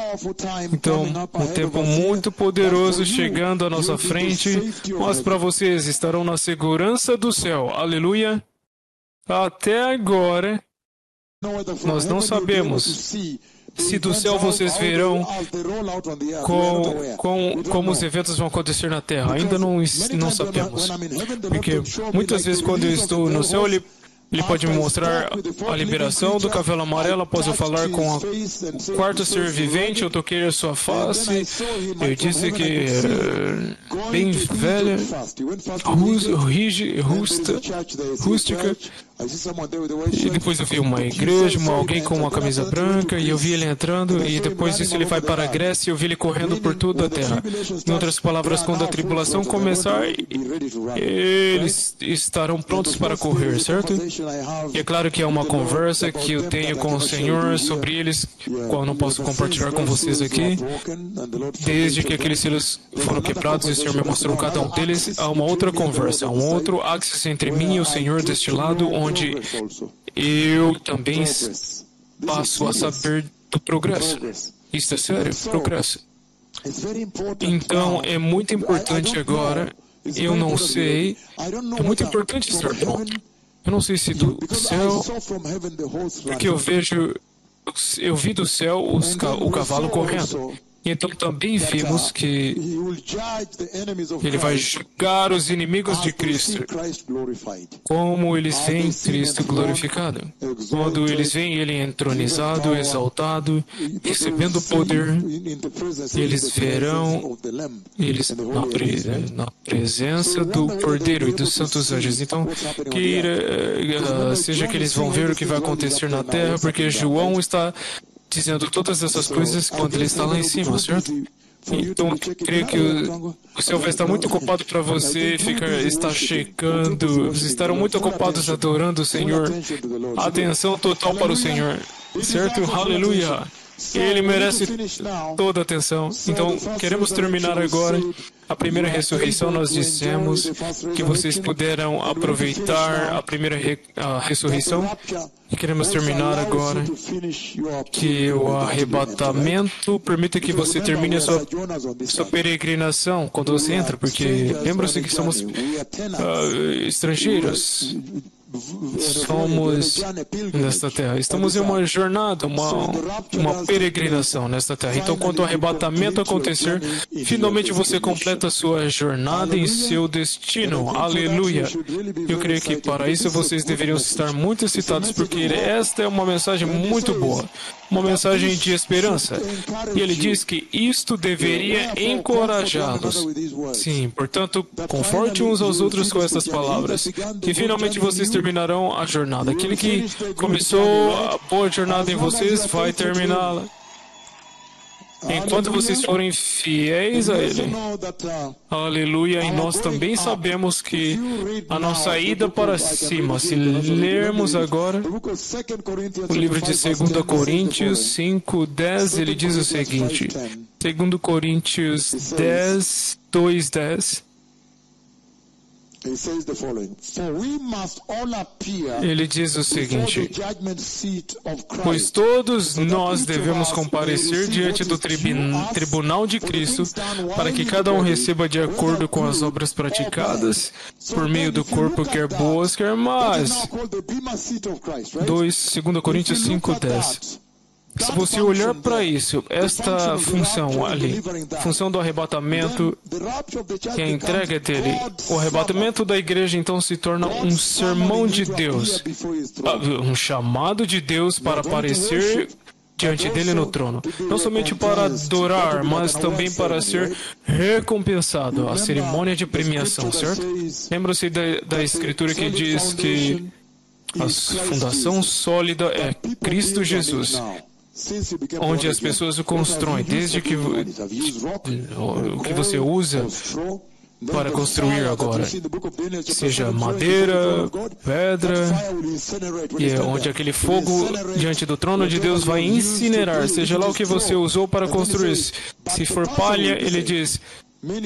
Então, um tempo muito poderoso chegando à nossa frente, mas para vocês estarão na segurança do céu. Aleluia! Até agora, nós não sabemos se do céu vocês verão como os eventos vão acontecer na Terra. Ainda não sabemos. Porque muitas vezes quando eu estou no céu, Ele pode me mostrar a liberação do cavalo amarelo após eu falar com o quarto ser vivente. Eu toquei a sua face. Eu disse que bem velha, rústica. E depois eu vi uma igreja, alguém com uma camisa branca, e eu vi ele entrando, e depois disso ele vai para a Grécia, e eu vi ele correndo por toda a terra. Em outras palavras, quando a tribulação começar, eles estarão prontos para correr, certo? E é claro que é uma conversa que eu tenho com o Senhor sobre eles, qual eu não posso compartilhar com vocês aqui. Desde que aqueles selos foram quebrados e o Senhor me mostrou cada um deles, há uma outra conversa, há um outro axis entre mim e o Senhor deste lado, onde eu também passo a saber do progresso. Isso é sério, progresso. Então, é muito importante agora, eu não sei, é muito importante estar pronto. Eu não sei se do céu, porque eu vi do céu o cavalo correndo. Então também vimos que Ele vai julgar os inimigos de Cristo, como eles veem Cristo glorificado. Quando eles veem Ele entronizado, exaltado, recebendo poder, eles verão na presença do Cordeiro e dos santos anjos. Então, seja que eles vão ver o que vai acontecer na terra, porque João está dizendo todas essas coisas quando ele está lá em cima, certo? Então, creio que o céu vai estar muito ocupado para você estar checando. Vocês estarão muito ocupados adorando o Senhor. Atenção total para o Senhor, certo? Aleluia! Ele merece toda a atenção. Então, queremos terminar agora. A primeira ressurreição nós dissemos que vocês puderam aproveitar a primeira ressurreição. E queremos terminar agora que o arrebatamento permita que você termine a sua peregrinação quando você entra, porque lembra-se que somos estrangeiros. Somos nesta terra. Estamos em uma jornada, uma peregrinação nesta terra. Então, quando o arrebatamento acontecer, finalmente você completa a sua jornada em seu destino. Aleluia! Eu creio que para isso vocês deveriam estar muito excitados, porque esta é uma mensagem muito boa. Uma mensagem de esperança. E ele diz que isto deveria encorajá-los. Sim, portanto, conforte uns aos outros com estas palavras, que finalmente vocês terminarão a jornada. Aquele que começou a boa jornada em vocês vai terminá-la. Enquanto vocês forem fiéis a Ele. Aleluia. E nós também sabemos que a nossa ida para cima, se lermos agora o livro de 2 Coríntios 5:10, ele diz o seguinte. 2 Coríntios 10, 2:10. Ele diz o seguinte: pois todos nós devemos comparecer diante do tribunal de Cristo, para que cada um receba de acordo com as obras praticadas, por meio do corpo, quer boas, quer más. 2 Coríntios 5:10. Se você olhar para isso, esta função ali, função do arrebatamento, que é a entrega dele, o arrebatamento da igreja então se torna um sermão de Deus, um chamado de Deus para aparecer diante dele no trono. Não somente para adorar, mas também para ser recompensado, a cerimônia de premiação, certo? Lembra-se da escritura que diz que a fundação sólida é Cristo Jesus, onde as pessoas o constroem, desde que o que você usa para construir agora, seja madeira, pedra, e é onde aquele fogo diante do trono de Deus vai incinerar, seja lá o que você usou para construir. Se for palha, ele diz,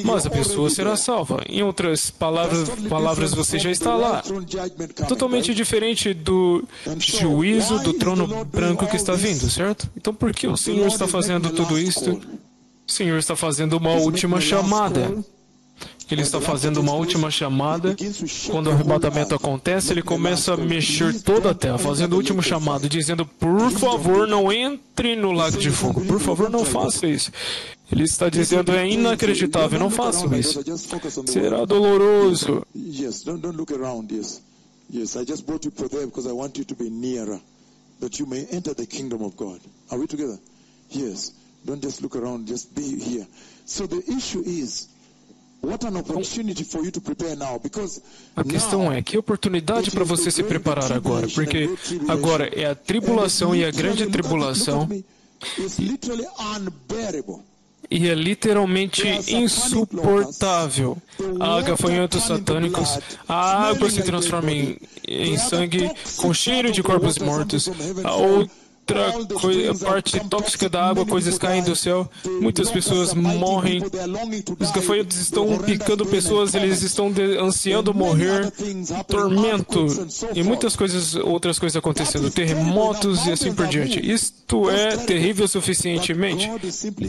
mas a pessoa será salva. Em outras palavras, você já está lá. Totalmente diferente do juízo do trono branco que está vindo, certo? Então, por que o Senhor está fazendo tudo isto? O Senhor está fazendo uma última chamada. Ele está fazendo uma última chamada. Quando o arrebatamento acontece, ele começa a mexer toda a terra, fazendo o último chamado, dizendo, por favor, não entre no lago de fogo. Por favor, não faça isso. Ele está dizendo, é inacreditável, não façam isso. Será doloroso. Yes, don't look around, yes. Yes, I just brought you there because I want you to be nearer, that you may enter the kingdom of God. Are we together? Yes. Don't just look around, just be here. So the issue is, what an opportunity for you to prepare now, because a questão é, que oportunidade para você se preparar agora, porque agora é a tribulação e a grande tribulação, e é literalmente insuportável. Há gafanhotos satânicos, a água se transforma em sangue com cheiro de corpos mortos. A outra parte tóxica da água, coisas caem do céu, muitas pessoas morrem, os gafanhotos estão picando pessoas, eles estão ansiando morrer, tormento e muitas outras coisas acontecendo, terremotos e assim por diante. Isto é terrível suficientemente.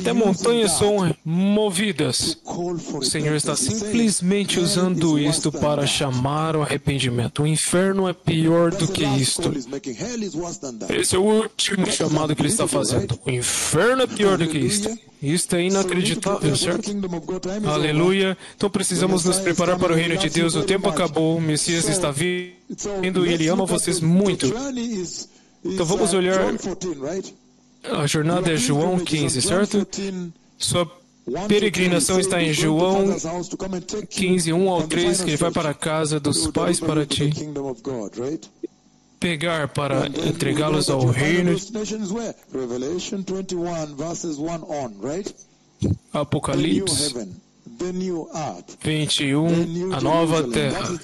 Até montanhas são movidas. O Senhor está simplesmente usando isto para chamar o arrependimento. O inferno é pior do que isto. Esse é o último chamado que ele está fazendo. O inferno é pior do que isto. Isto é inacreditável, certo? Aleluia. Então precisamos nos preparar para o reino de Deus. O tempo acabou, o Messias está vindo e ele ama vocês muito. Então vamos olhar. A jornada é João 15, certo? Sua peregrinação está em João 15, 1 ao 3, que ele vai para a casa dos pais para te pegar para entregá-los ao reino. Apocalipse 21, a nova terra,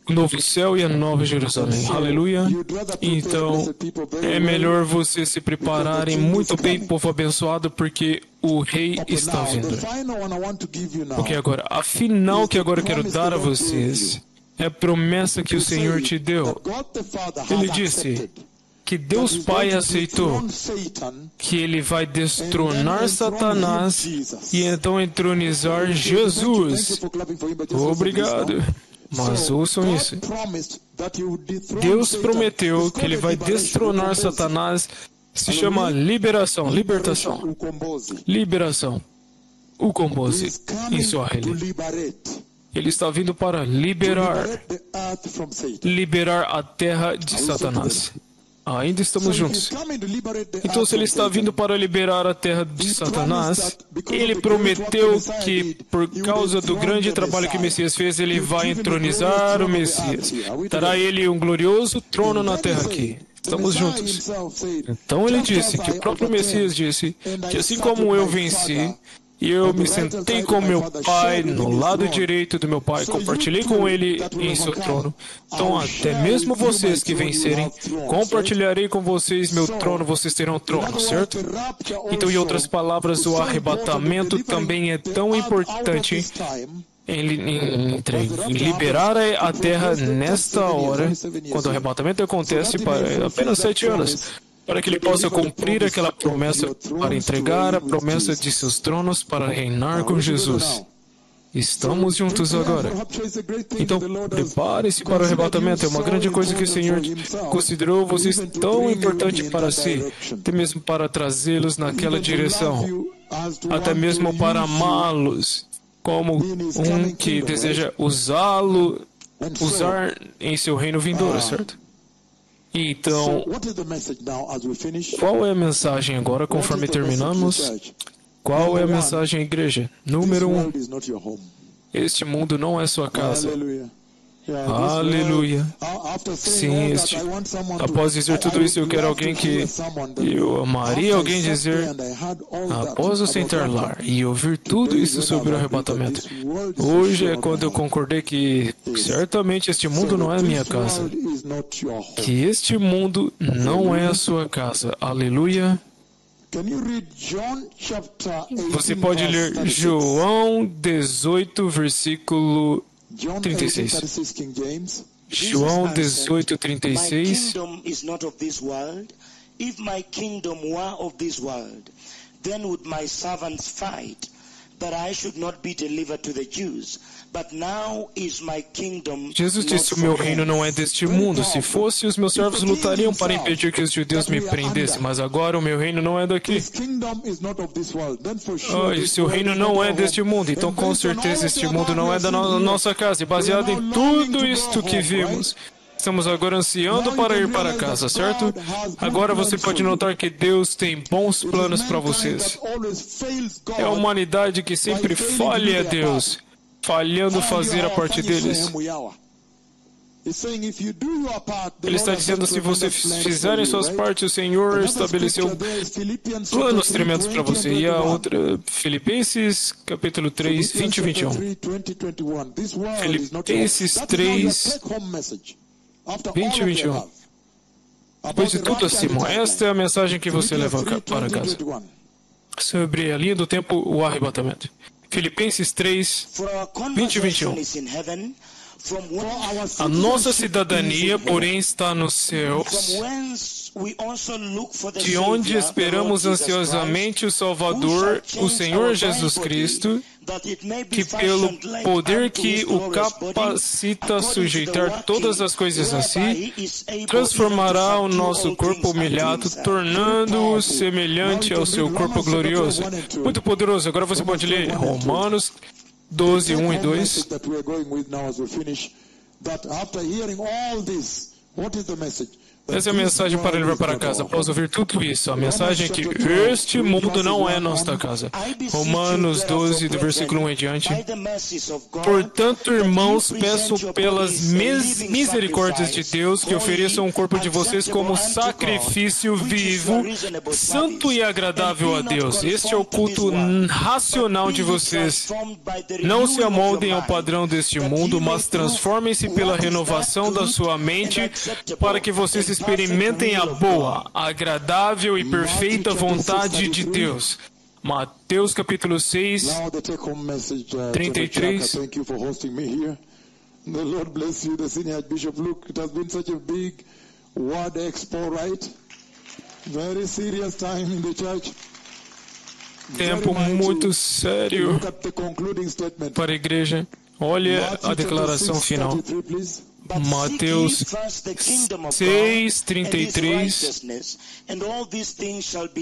novo céu e a nova Jerusalém. Aleluia. Então, é melhor vocês se prepararem muito bem, povo abençoado, porque o rei está vindo. The final one I want to give you now. Porque agora, a final que agora eu quero dar a vocês é a promessa que o Senhor te deu. Ele disse que Deus Pai aceitou que Ele vai destronar Satanás e então entronizar Jesus. Obrigado. Mas ouçam isso. Deus prometeu que Ele vai destronar Satanás. Se chama liberação, libertação. Liberação. O compose em Swahili. Ele está vindo para liberar a terra de Satanás. Ainda estamos juntos. Então, se ele está vindo para liberar a terra de Satanás, ele prometeu que, por causa do grande trabalho que o Messias fez, ele vai entronizar o Messias. Dará ele um glorioso trono na terra aqui. Estamos juntos. Então ele disse, que o próprio Messias disse, que assim como eu venci, e eu me sentei com meu Pai no lado direito do meu Pai, compartilhei com Ele em seu trono. Então, até mesmo vocês que vencerem, compartilharei com vocês meu trono, vocês terão trono, certo? Então, em outras palavras, o arrebatamento também é tão importante em liberar a terra nesta hora, quando o arrebatamento acontece, para apenas 7 anos. Para que ele possa cumprir aquela promessa, para entregar a promessa de seus tronos, para reinar com Jesus. Estamos juntos agora. Então, prepare-se para o arrebatamento. É uma grande coisa que o Senhor considerou vocês tão importante para si, até mesmo para trazê-los naquela direção, até mesmo para amá-los, como um que deseja usar em seu reino vindouro, certo? Então, qual é a mensagem agora, conforme terminamos? Qual é a mensagem, igreja? Número 1. Este mundo não é sua casa. Aleluia. Sim, após dizer tudo isso, eu quero alguém que eu amaria alguém dizer, após eu sentar lá e ouvir tudo isso sobre o arrebatamento, hoje é quando eu concordei que certamente este mundo não é a minha casa, que este mundo não é a sua casa. Aleluia. Você pode ler João 18, versículo 36. João 18, 36. If my kingdom were of this world, then would my servants fight, that I should not be delivered to the Jews. But now is my kingdom. Jesus disse, o meu reino não é deste mundo. Se fosse, os meus servos lutariam para impedir que os judeus me prendessem. Mas agora o meu reino não é daqui. E se o reino não é deste mundo, então com certeza este mundo não é da nossa casa. E baseado em tudo isto que vimos, estamos agora ansiando para ir para casa, certo? Agora você pode notar que Deus tem bons planos para vocês. É a humanidade que sempre falha a Deus, falhando fazer a parte deles. Ele está dizendo, se vocês fizerem suas partes, o Senhor estabeleceu planos tremendos para você. E a outra, Filipenses, capítulo 3, 20 e 21. Filipenses 3, 20 e 21. Depois de tudo acima, esta é a mensagem que você leva para casa. Sobre a linha do tempo, o arrebatamento. Filipenses 3, 20 e 21. A nossa cidadania, porém, está nos céus, de onde esperamos ansiosamente o Salvador, o Senhor Jesus Cristo, que pelo poder que o capacita a sujeitar todas as coisas a si, transformará o nosso corpo humilhado, tornando-o semelhante ao seu corpo glorioso. Muito poderoso. Agora você pode ler Romanos 12, 1 e 2. Essa é a mensagem para levar para casa. Após ouvir tudo isso, a mensagem é que este mundo não é nossa casa. Romanos 12, do versículo 1 em diante. Portanto, irmãos, peço pelas misericórdias de Deus que ofereçam o corpo de vocês como sacrifício vivo, santo e agradável a Deus. Este é o culto racional de vocês. Não se amoldem ao padrão deste mundo, mas transformem-se pela renovação da sua mente, para que vocês experimentem a boa, agradável e perfeita vontade de Deus. Mateus capítulo 6, Now the take-home message, 33. thank you for hosting me here. The Lord bless you, the Senior Archbishop. Look, it has been such a big word expo, right? Very serious time in the church. Tempo muito sério Look at the concluding statement. para a igreja. Olha a declaração final. Mateus 6:33.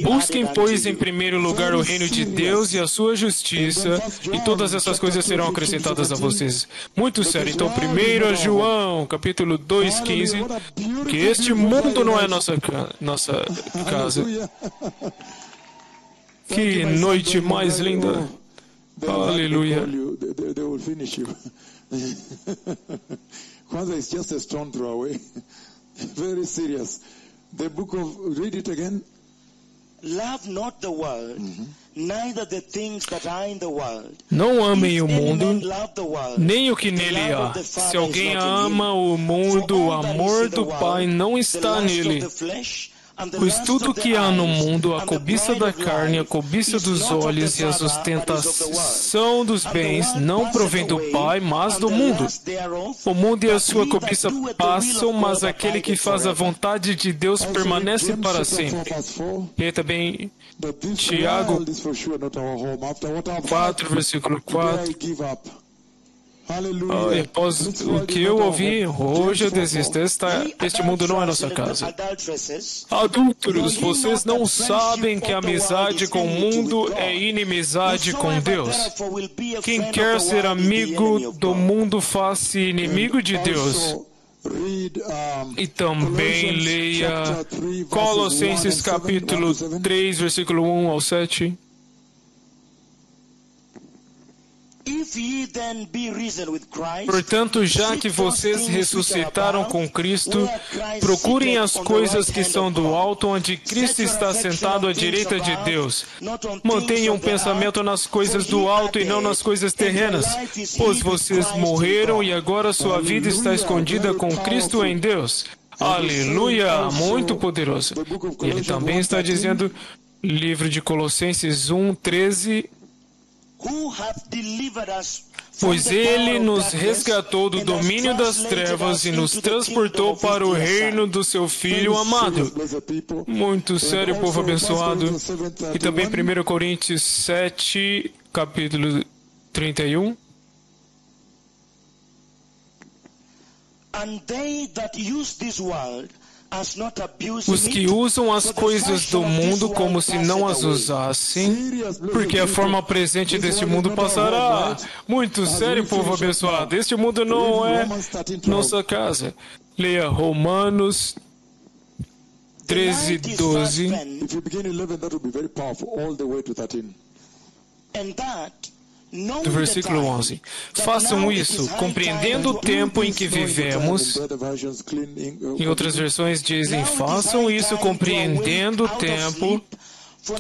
Busquem, pois, em primeiro lugar o reino de Deus e a sua justiça, e todas essas coisas serão acrescentadas a vocês. Muito sério. Então, 1 João, capítulo 2:15, que este mundo não é nossa casa. Que noite mais linda. Aleluia. They will finish you. Kwanzaa is just a stone throw away. Very serious. The book of, read it again. Love not the world, neither the things that are in the world. Não amem o If any mundo, man love the world, nem o que the nele love há. of the Father Se alguém is not in him. ama o mundo, For o all that is amor in the do world, Pai não the está lust nele. of the flesh, and the Pois lust tudo of the que há no eyes, mundo, a and the cobiça pride da of carne, a life, cobiça is dos not of the olhos e a Father, but is of the world. ostentação dos And the bens world não passeth provém do away, Pai, mas and do the mundo. lust thereof, O mundo e a but sua he that cobiça doeth the will passam, of mas God aquele que abideth faz a forever. vontade de Deus Also, permanece James para chapter 4, sempre. verse 4, E também that this Tiago world is for sure not our home. After what I've 4, heard, versículo today 4. I give up. Hallelujah. Após This o world que is eu not our ouvi, home. hoje eu James 4, desisto. Este mundo não é nossa casa. Adulteresses, Adúlteros, vocês não sabem que a amizade com o mundo é inimizade com Deus. Quem quer ser amigo do mundo faz-se inimigo de Deus. also read, E também Colossians leia chapter 3, verses 1 Colossenses and 7, capítulo 1 to 7. 3, versículo 1 ao 7. If ye then be risen with Christ, Portanto, já que vocês ressuscitaram com Cristo, procurem as coisas que são do alto, onde Cristo está sentado à direita de Deus. Mantenham um pensamento nas coisas do alto e não nas coisas terrenas, pois vocês morreram e agora sua vida está escondida com Cristo em Deus. Aleluia! Muito poderoso. E ele também está dizendo, livro de Colossenses 1:13, who hath delivered us from pois the ele power of nos darkness resgatou do and domínio hath das translated trevas us e nos into the transportou kingdom of para o his dear reino Son. do seu Filho amado. Muito sério, povo abençoado. E também 1 Coríntios 7, capítulo 31. And they that use this world as not abusing Os que it, usam as for the coisas do fashion of this mundo como world se não passeth as away. usassem, porque a forma presente deste mundo passará. Muito sério, povo abençoado. Este mundo não é nossa casa. Leia Romanos 13:12. If you begin 11, that will be very powerful, all the way to 13. And that, Do versículo 11. Façam isso, compreendendo o tempo em que vivemos. Em outras versões dizem, façam isso compreendendo o tempo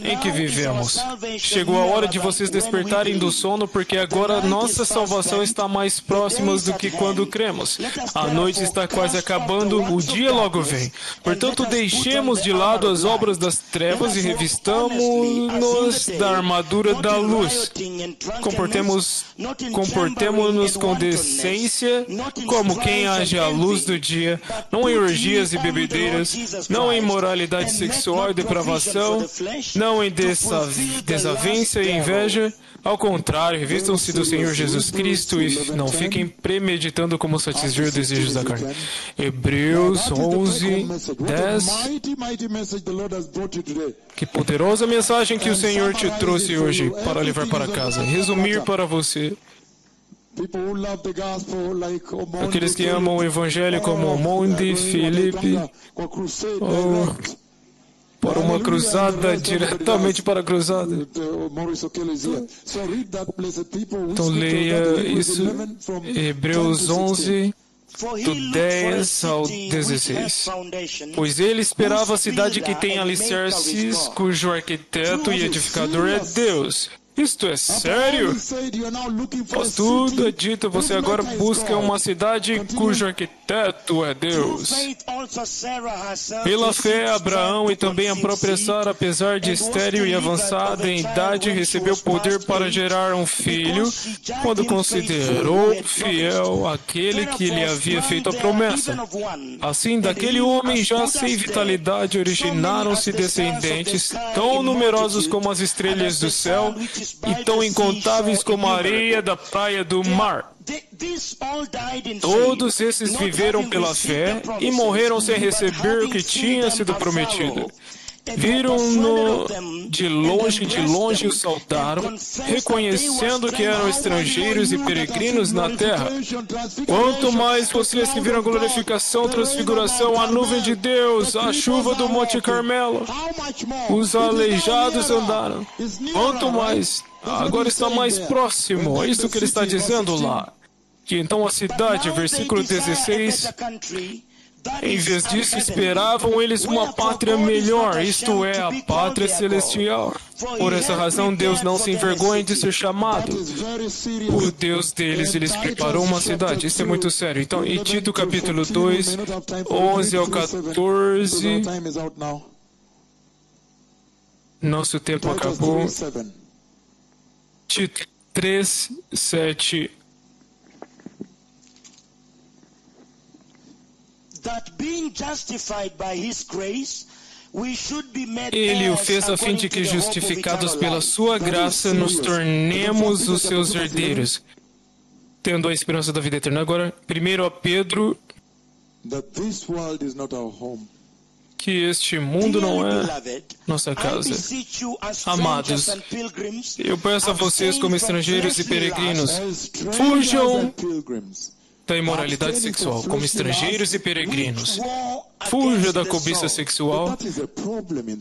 em que vivemos. Chegou a hora de vocês despertarem do sono, porque agora nossa salvação está mais próxima do que quando cremos. A noite está quase acabando, o dia logo vem. Portanto, deixemos de lado as obras das trevas e revistamo-nos da armadura da luz. Comportemo-nos com decência, como quem age à luz do dia, não em orgias e bebedeiras, não em imoralidade sexual e depravação, não em desavença e inveja. Ao contrário, revistam-se do Senhor Jesus Cristo e não fiquem premeditando como satisfazer os desejos da carne. Hebreus 11:10. Que poderosa mensagem que o Senhor te trouxe hoje para levar para casa. Resumir para você. Aqueles que amam o Evangelho como Mondi, Felipe, para uma cruzada, diretamente para a cruzada. Então leia isso, Hebreus 11, do 10 ao 16. Pois ele esperava a cidade que tem alicerces, cujo arquiteto e edificador é Deus. Isto é sério? Após tudo é dito, você agora busca uma cidade cujo arquiteto é Deus. Pela fé, Abraão e também a própria Sara, apesar de estéril e avançada em idade, recebeu poder para gerar um filho, quando considerou fiel aquele que lhe havia feito a promessa. Assim, daquele homem já sem vitalidade originaram-se descendentes tão numerosos como as estrelas do céu e tão incontáveis como a areia da praia do mar. Todos esses viveram pela fé e morreram sem receber o que tinha sido prometido. Viram-no de longe o saudaram, reconhecendo que eram estrangeiros e peregrinos na terra. Quanto mais vocês que viram a glorificação, transfiguração, a nuvem de Deus, a chuva do Monte Carmelo, os aleijados andaram. Quanto mais, agora está mais próximo, é isso que ele está dizendo lá. Que então a cidade, versículo 16... Em vez disso, esperavam eles uma pátria melhor, isto é, a pátria celestial. Por essa razão, Deus não se envergonha de ser chamado. O Deus deles, eles preparou uma cidade. Isso é muito sério. Então, em Tito capítulo 2, 11 ao 14... Nosso tempo acabou. Tito 3, 7... Ele o fez a fim de que, justificados pela sua graça, nos tornemos os seus herdeiros, tendo a esperança da vida eterna. Agora, 1 Pedro, que este mundo não é nossa casa. Amados, eu peço a vocês como estrangeiros e peregrinos, fujam da imoralidade sexual, como estrangeiros e peregrinos. Fuja da cobiça sexual,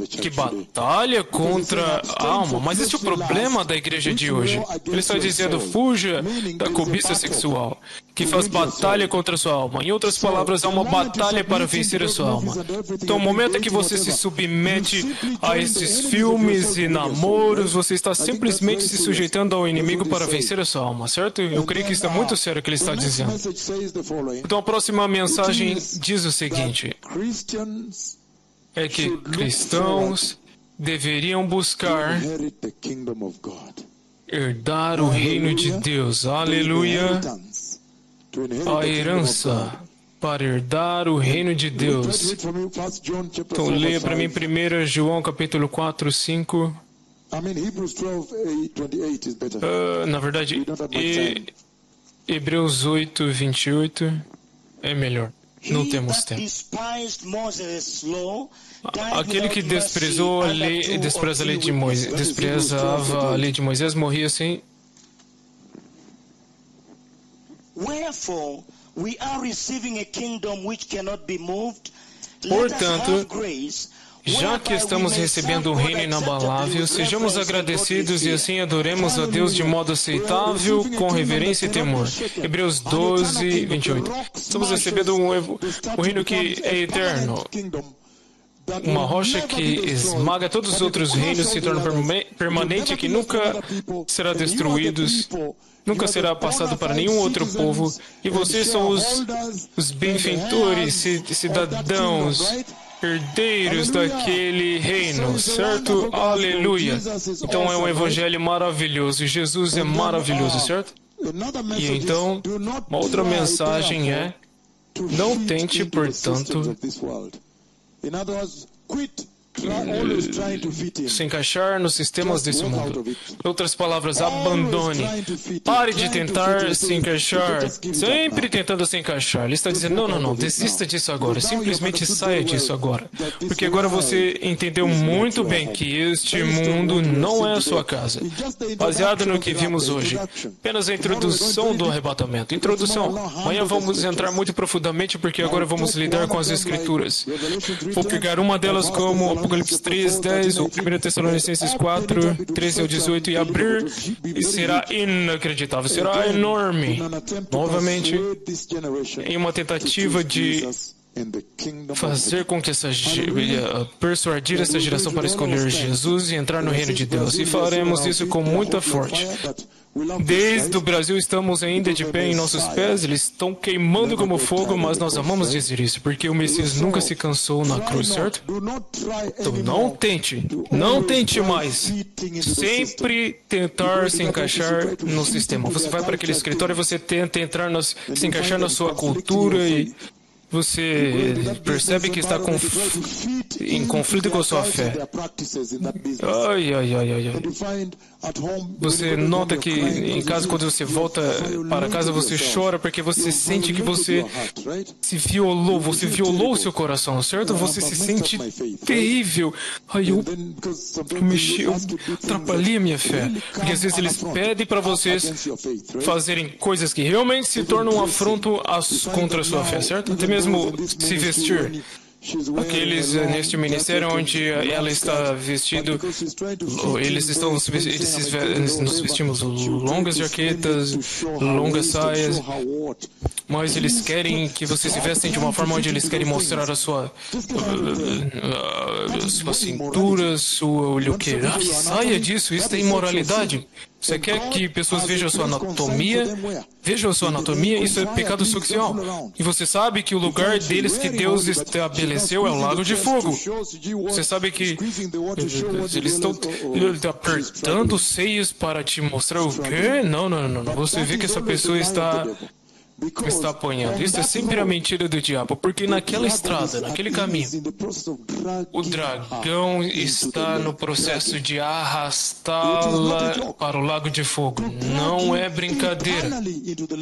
que batalha contra a alma. Mas esse é o problema da igreja de hoje. Ele está dizendo, fuja da cobiça sexual, que faz batalha contra a sua alma. Em outras palavras, há uma batalha para vencer a sua alma. Então, no momento em que você se submete a esses filmes e namoros, você está simplesmente se sujeitando ao inimigo para vencer a sua alma, certo? Eu creio que isso é muito sério o que ele está dizendo. Então, a próxima mensagem diz o seguinte: é que cristãos deveriam buscar herdar o reino de Deus. Aleluia! A herança para herdar o reino de Deus. Então, leia para mim 1 João capítulo 4, 5. Na verdade, Hebreus 8, 28 é melhor. Não temos tempo. Aquele que desprezava a lei de Moisés morria sem. Portanto, já que estamos recebendo um reino inabalável, sejamos agradecidos e assim adoremos a Deus de modo aceitável, com reverência e temor. Hebreus 12, 28. Estamos recebendo um reino que é eterno. Uma rocha que esmaga todos os outros reinos, se torna permanente, que nunca será destruído, nunca será passado para nenhum outro povo. E vocês são os benfeitores, cidadãos, herdeiros daquele reino, certo? Aleluia! Então é um evangelho maravilhoso. Jesus é maravilhoso, certo? E então, uma outra mensagem é: não tente, portanto, se encaixar nos sistemas desse mundo. Em outras palavras, abandone. Pare de tentar se encaixar, sempre tentando se encaixar. Ele está dizendo, não, desista disso agora. Simplesmente saia disso agora. Porque agora você entendeu muito bem que este mundo não é a sua casa. Baseado no que vimos hoje. Apenas a introdução do arrebatamento. Introdução. Amanhã vamos entrar muito profundamente porque agora vamos lidar com as Escrituras. Vou pegar uma delas como Apocalipse 3, 10, ou 1 Tessalonicenses 4, 13 ao 18, e abrir, e será inacreditável, será enorme. Novamente, em uma tentativa de fazer com que persuadir essa geração para escolher Jesus e entrar no reino de Deus. E faremos isso com muita força. Desde o Brasil estamos ainda de pé em nossos pés, eles estão queimando como fogo, mas nós amamos dizer isso, porque o Messias nunca se cansou na cruz, certo? Então não tente mais sempre tentar se encaixar no sistema. Você vai para aquele escritório e você tenta se encaixar na sua cultura e você percebe que está em conflito com a sua fé. Ai. Você nota que em casa, quando você volta para casa, você chora porque você sente que você se violou, você violou o seu coração, certo? Você se sente terrível. Ai, eu atrapalhei a minha fé. Porque às vezes eles pedem para vocês fazerem coisas que realmente se tornam um afronto contra a sua fé, certo? Até mesmo se vestir. Aqueles neste ministério onde ela está vestido, nos vestimos longas jaquetas, longas saias, mas eles querem que você se vestem de uma forma onde eles querem mostrar a sua cintura, o que? Saia disso, isso é imoralidade. Você quer que pessoas vejam a sua anatomia? Vejam a sua anatomia, isso é pecado sexual. E você sabe que o lugar deles que Deus estabeleceu é o lago de fogo. Você sabe que eles estão apertando os seios para te mostrar o quê? Não. Você vê que essa pessoa está apanhando. Isso é sempre a mentira do diabo, porque naquela estrada, naquele caminho, o dragão está no processo de arrastá-la para o lago de fogo. Não é brincadeira.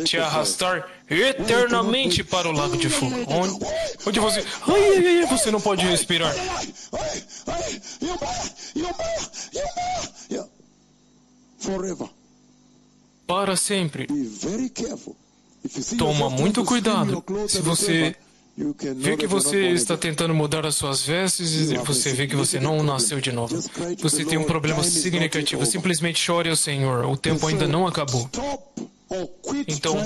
Te arrastar eternamente para o lago de fogo. Onde você... você não pode respirar. Para sempre. Toma muito cuidado. Se você vê que você está tentando mudar as suas vestes, você vê que você não nasceu de novo. Você tem um problema significativo. Simplesmente chore ao Senhor. O tempo ainda não acabou. Então,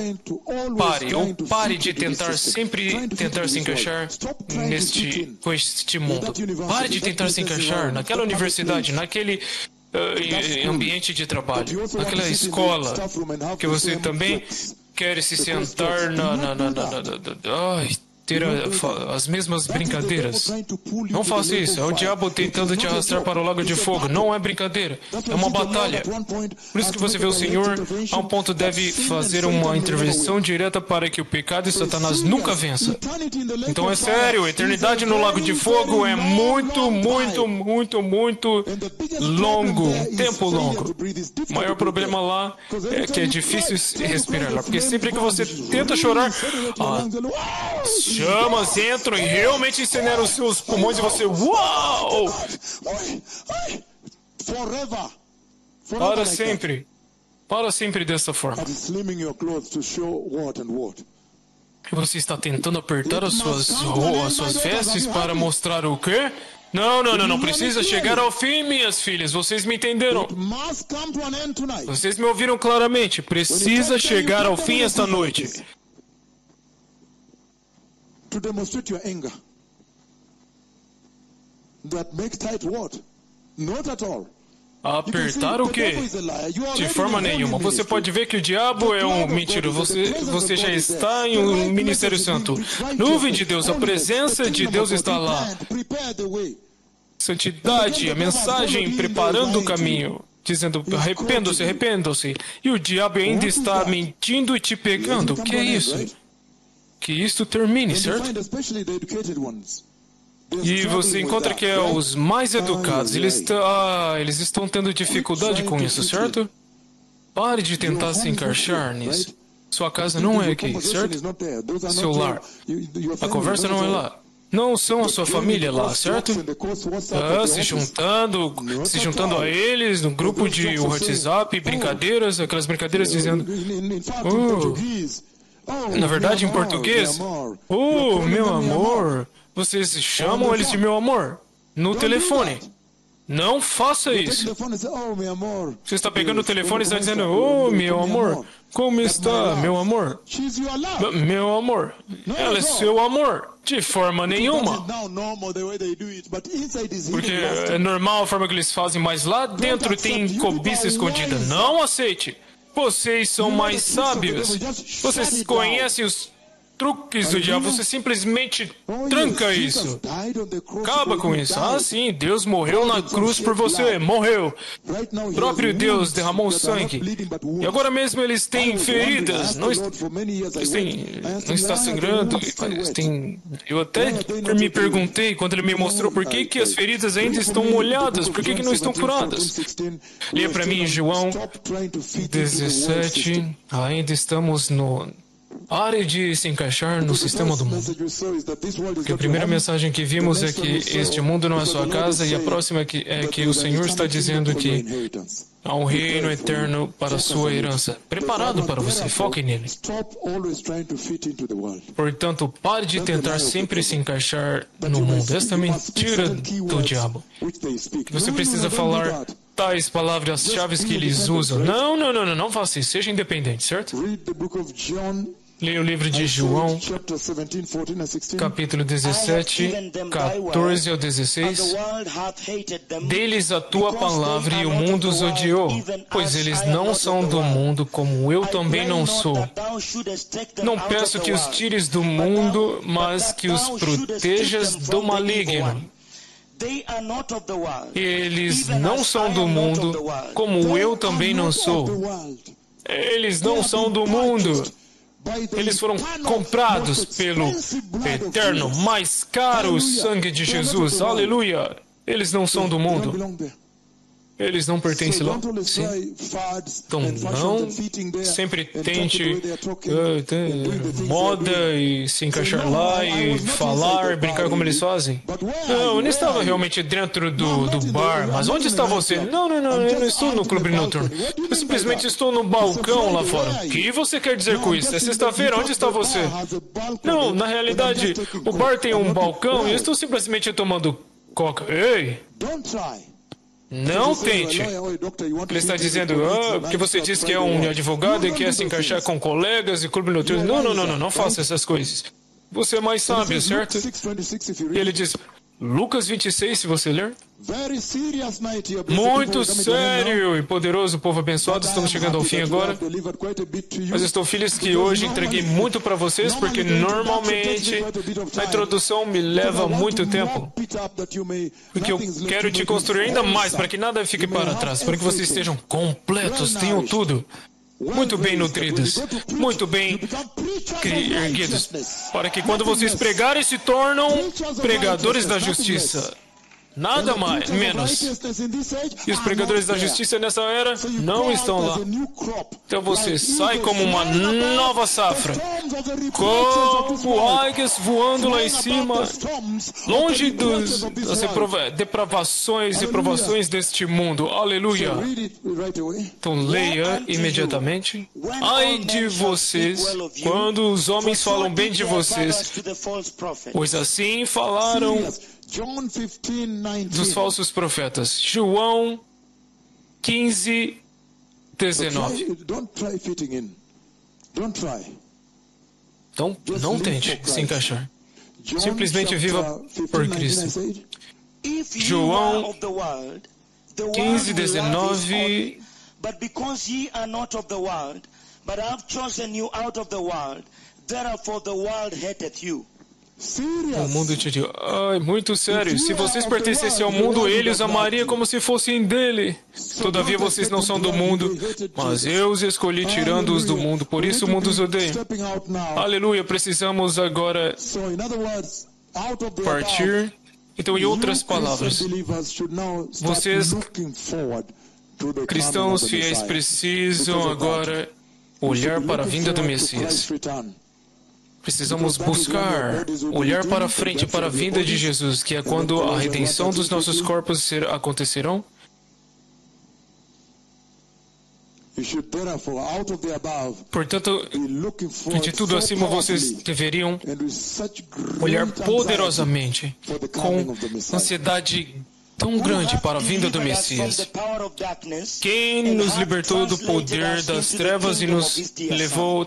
pare de sempre tentar se encaixar com este mundo. Pare de tentar se encaixar naquela universidade, naquele ambiente de trabalho, naquela escola, que você também quer se sentar ter as mesmas brincadeiras. Não faça isso. É o diabo tentando te arrastar para o lago de fogo. Não é brincadeira. É uma batalha. Por isso que você vê o Senhor, a um ponto, deve fazer uma intervenção direta para que o pecado e Satanás nunca vença. Então é sério, a eternidade no lago de fogo é muito longo. Um tempo longo. O maior problema lá é que é difícil respirar lá. Porque sempre que você tenta chorar, chamas entram e realmente incineram os seus pulmões e você, uau! Para sempre dessa forma. E você está tentando apertar as suas vestes para mostrar o quê? Não precisa chegar ao fim, minhas filhas. Vocês me entenderam. Vocês me ouviram claramente. Precisa chegar ao fim esta noite. To demonstrate your anger. That makes tight what? Not at all. Apertar o quê? De forma nenhuma. Você pode ver que o diabo é um mentiroso. Você já está em um ministério santo. Nuvem de Deus, a presença de Deus está lá. Santidade, a mensagem preparando o caminho, dizendo arrependam-se. E o diabo ainda está mentindo e te pegando. O que é isso? Que isto termine, certo? E você encontra que os mais educados, eles estão tendo dificuldade com isso, certo? Pare de tentar se encaixar nisso. Sua casa não é aqui, certo? Seu lar. A conversa não é lá. Não são a sua família lá, certo? Se juntando a eles no grupo de WhatsApp, brincadeiras, aquelas brincadeiras dizendo... Na verdade, em português, meu amor, vocês chamam eles de meu amor no telefone. Não faça isso. Você está pegando o telefone e está dizendo, meu amor, como está, meu amor? Meu amor, ela é seu amor. De forma nenhuma. Porque é normal a forma que eles fazem, mas lá dentro tem cobiça escondida. Não aceite. Vocês são mais sábios. Vocês conhecem os truques do diabo. Você simplesmente tranca isso. Acaba com isso. Ah, sim, Deus morreu na cruz por você. Morreu. O próprio Deus derramou sangue. E agora mesmo eles têm feridas. Não está sangrando. Eu até me perguntei quando ele me mostrou por que as feridas ainda estão molhadas. Por que não estão curadas? Leia para mim João 17. Ainda estamos no área de se encaixar no sistema do mundo. Porque a primeira mensagem que vimos é que este mundo não é sua casa, e a próxima é que o Senhor está dizendo que há um reino eterno para a sua herança, preparado para você. Foque nele. Portanto, pare de tentar sempre se encaixar no mundo. Esta é a mentira do diabo. Você precisa falar tais palavras-chave que eles usam. Não faça isso. Seja independente, certo? Leia o livro de João, capítulo 17, 14 ao 16. Deles a tua palavra e o mundo os odiou, pois eles não são do mundo, como eu também não sou. Não peço que os tires do mundo, mas que os protejas do maligno. Eles não são do mundo, como eu também não sou. Eles não são do mundo. Eles foram comprados pelo eterno, mais caro sangue de Jesus. Aleluia! Eles não são do mundo. Eles não pertencem lá? Sim. Então não sempre tente moda e se encaixar lá e falar, brincar como eles fazem. Não, eu não estava realmente dentro do bar, mas onde está você? Não, eu não estou no clube noturno. Eu simplesmente estou no balcão lá fora. O que você quer dizer com isso? É sexta-feira, onde está você? Não, na realidade, o bar tem um balcão e eu estou simplesmente tomando coca. Ei! Não tente. Ele está dizendo, porque você disse que é um advogado e quer se encaixar com colegas e clube noturno. Não faça essas coisas. Você é mais sábio, certo? E ele diz, Lucas 26, se você ler. Muito sério e poderoso, povo abençoado. Estamos chegando ao fim agora. Mas estou feliz que hoje entreguei muito para vocês, porque normalmente a introdução me leva muito tempo. Porque eu quero te construir ainda mais, para que nada fique para trás, para que vocês estejam completos, tenham tudo. Muito bem nutridos, muito bem erguidos, para que quando vocês pregarem se tornam pregadores da justiça. Nada mais, menos. E os pregadores da justiça nessa era não estão lá. Então você sai como uma nova safra, como águias voando lá em cima, longe das depravações e provações deste mundo. Aleluia. Então leia imediatamente. Ai de vocês, quando os homens falam bem de vocês, pois assim falaram dos falsos profetas. João 15, 19. Então, não tente se encaixar. Simplesmente viva por Cristo. João 15, 19. But because ye are not of the world, but I have chosen you out of the world, therefore the world hateth you. O mundo te diz, muito sério. Se vocês pertencessem ao mundo, ele os amaria como se fossem dele. Todavia vocês não são do mundo, mas eu os escolhi tirando-os do mundo. Por isso o mundo os odeia. Aleluia, precisamos agora partir. Então, em outras palavras, vocês, cristãos fiéis, precisam agora olhar para a vinda do Messias. Precisamos buscar, olhar para frente para a vinda de Jesus, que é quando a redenção dos nossos corpos acontecerão. Portanto, de tudo acima, vocês deveriam olhar poderosamente, com ansiedade tão grande para a vinda do Messias. Quem nos libertou do poder das trevas e nos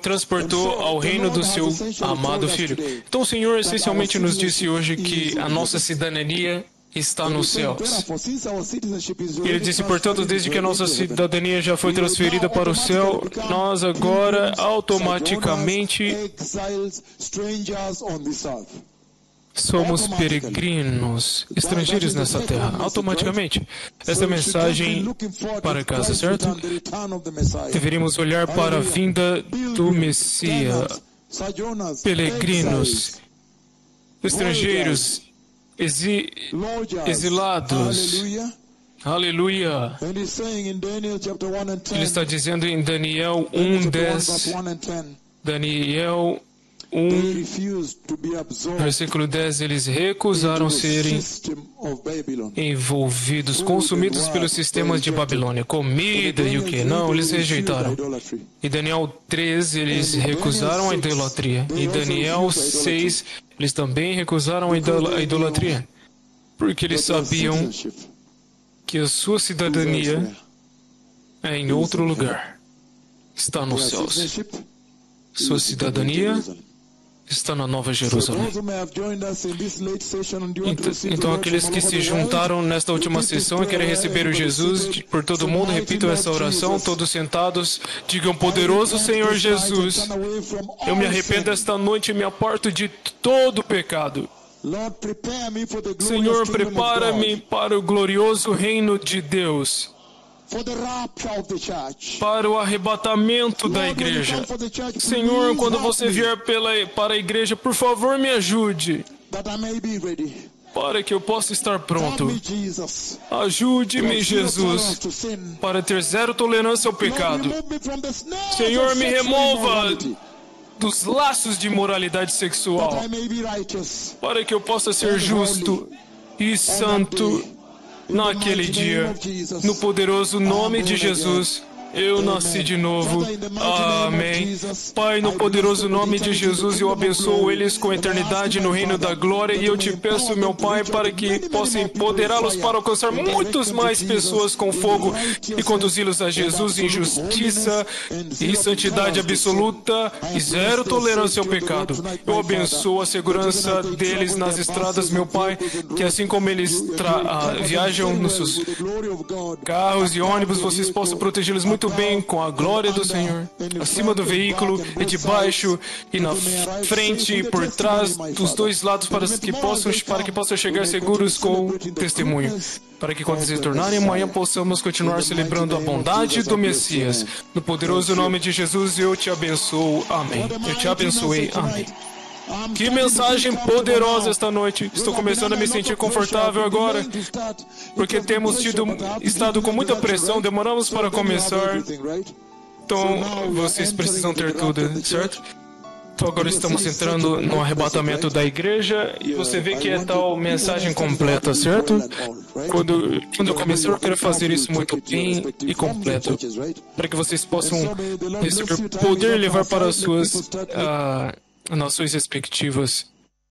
transportou ao reino do seu amado Filho. Então o Senhor essencialmente nos disse hoje que a nossa cidadania está nos céus. Ele disse, portanto, desde que a nossa cidadania já foi transferida para o céu, nós agora automaticamente somos peregrinos, estrangeiros nessa terra, automaticamente. Esta mensagem para casa, certo? Deveríamos olhar para a vinda do Messias, peregrinos, estrangeiros, exilados. Aleluia. Ele está dizendo em Daniel 1:10. Daniel 1, versículo 10, eles recusaram serem envolvidos, consumidos pelos sistemas de Babilônia, comida e o que? Não, eles rejeitaram. Em Daniel 3, eles recusaram a idolatria. Em Daniel 6, eles também recusaram a idolatria, porque eles sabiam que a sua cidadania é em outro lugar, está nos céus. Sua cidadania está na Nova Jerusalém. Então, aqueles que se juntaram nesta última sessão e querem receber o Jesus por todo mundo, repitam essa oração, todos sentados, digam: poderoso Senhor Jesus, eu me arrependo esta noite e me aparto de todo pecado. Senhor, prepara-me para o glorioso reino de Deus, para o arrebatamento da igreja. Senhor, quando você vier para a igreja, por favor, me ajude, para que eu possa estar pronto. Ajude-me, Jesus, para ter zero tolerância ao pecado. Senhor, me remova dos laços de moralidade sexual, para que eu possa ser justo e santo naquele dia. No poderoso nome de Jesus, eu nasci de novo. Amém. Pai, no poderoso nome de Jesus, eu abençoo eles com eternidade no reino da glória, e eu te peço, meu Pai, para que possa empoderá-los para alcançar muitas mais pessoas com fogo e conduzi-los a Jesus em justiça e santidade absoluta e zero tolerância ao pecado. Eu abençoo a segurança deles nas estradas, meu Pai, que assim como eles viajam nos seus carros e ônibus, vocês possam protegê-los muito bem com a glória do Senhor, acima do veículo e debaixo e na frente e por trás dos dois lados, para que possam chegar seguros com o testemunho, para que quando se tornarem amanhã possamos continuar celebrando a bondade do Messias. No poderoso nome de Jesus eu te abençoo. Amém. Eu te abençoei. Amém. Que mensagem poderosa esta noite. Estou começando a me sentir confortável agora, porque temos estado com muita pressão, demoramos para começar. Então, vocês precisam ter tudo, certo? Então agora estamos entrando no arrebatamento da igreja, e você vê que é tal mensagem completa, certo? Quando eu começar, eu quero fazer isso muito bem e completo, para que vocês possam receber poder e levar para as suas nações respectivas.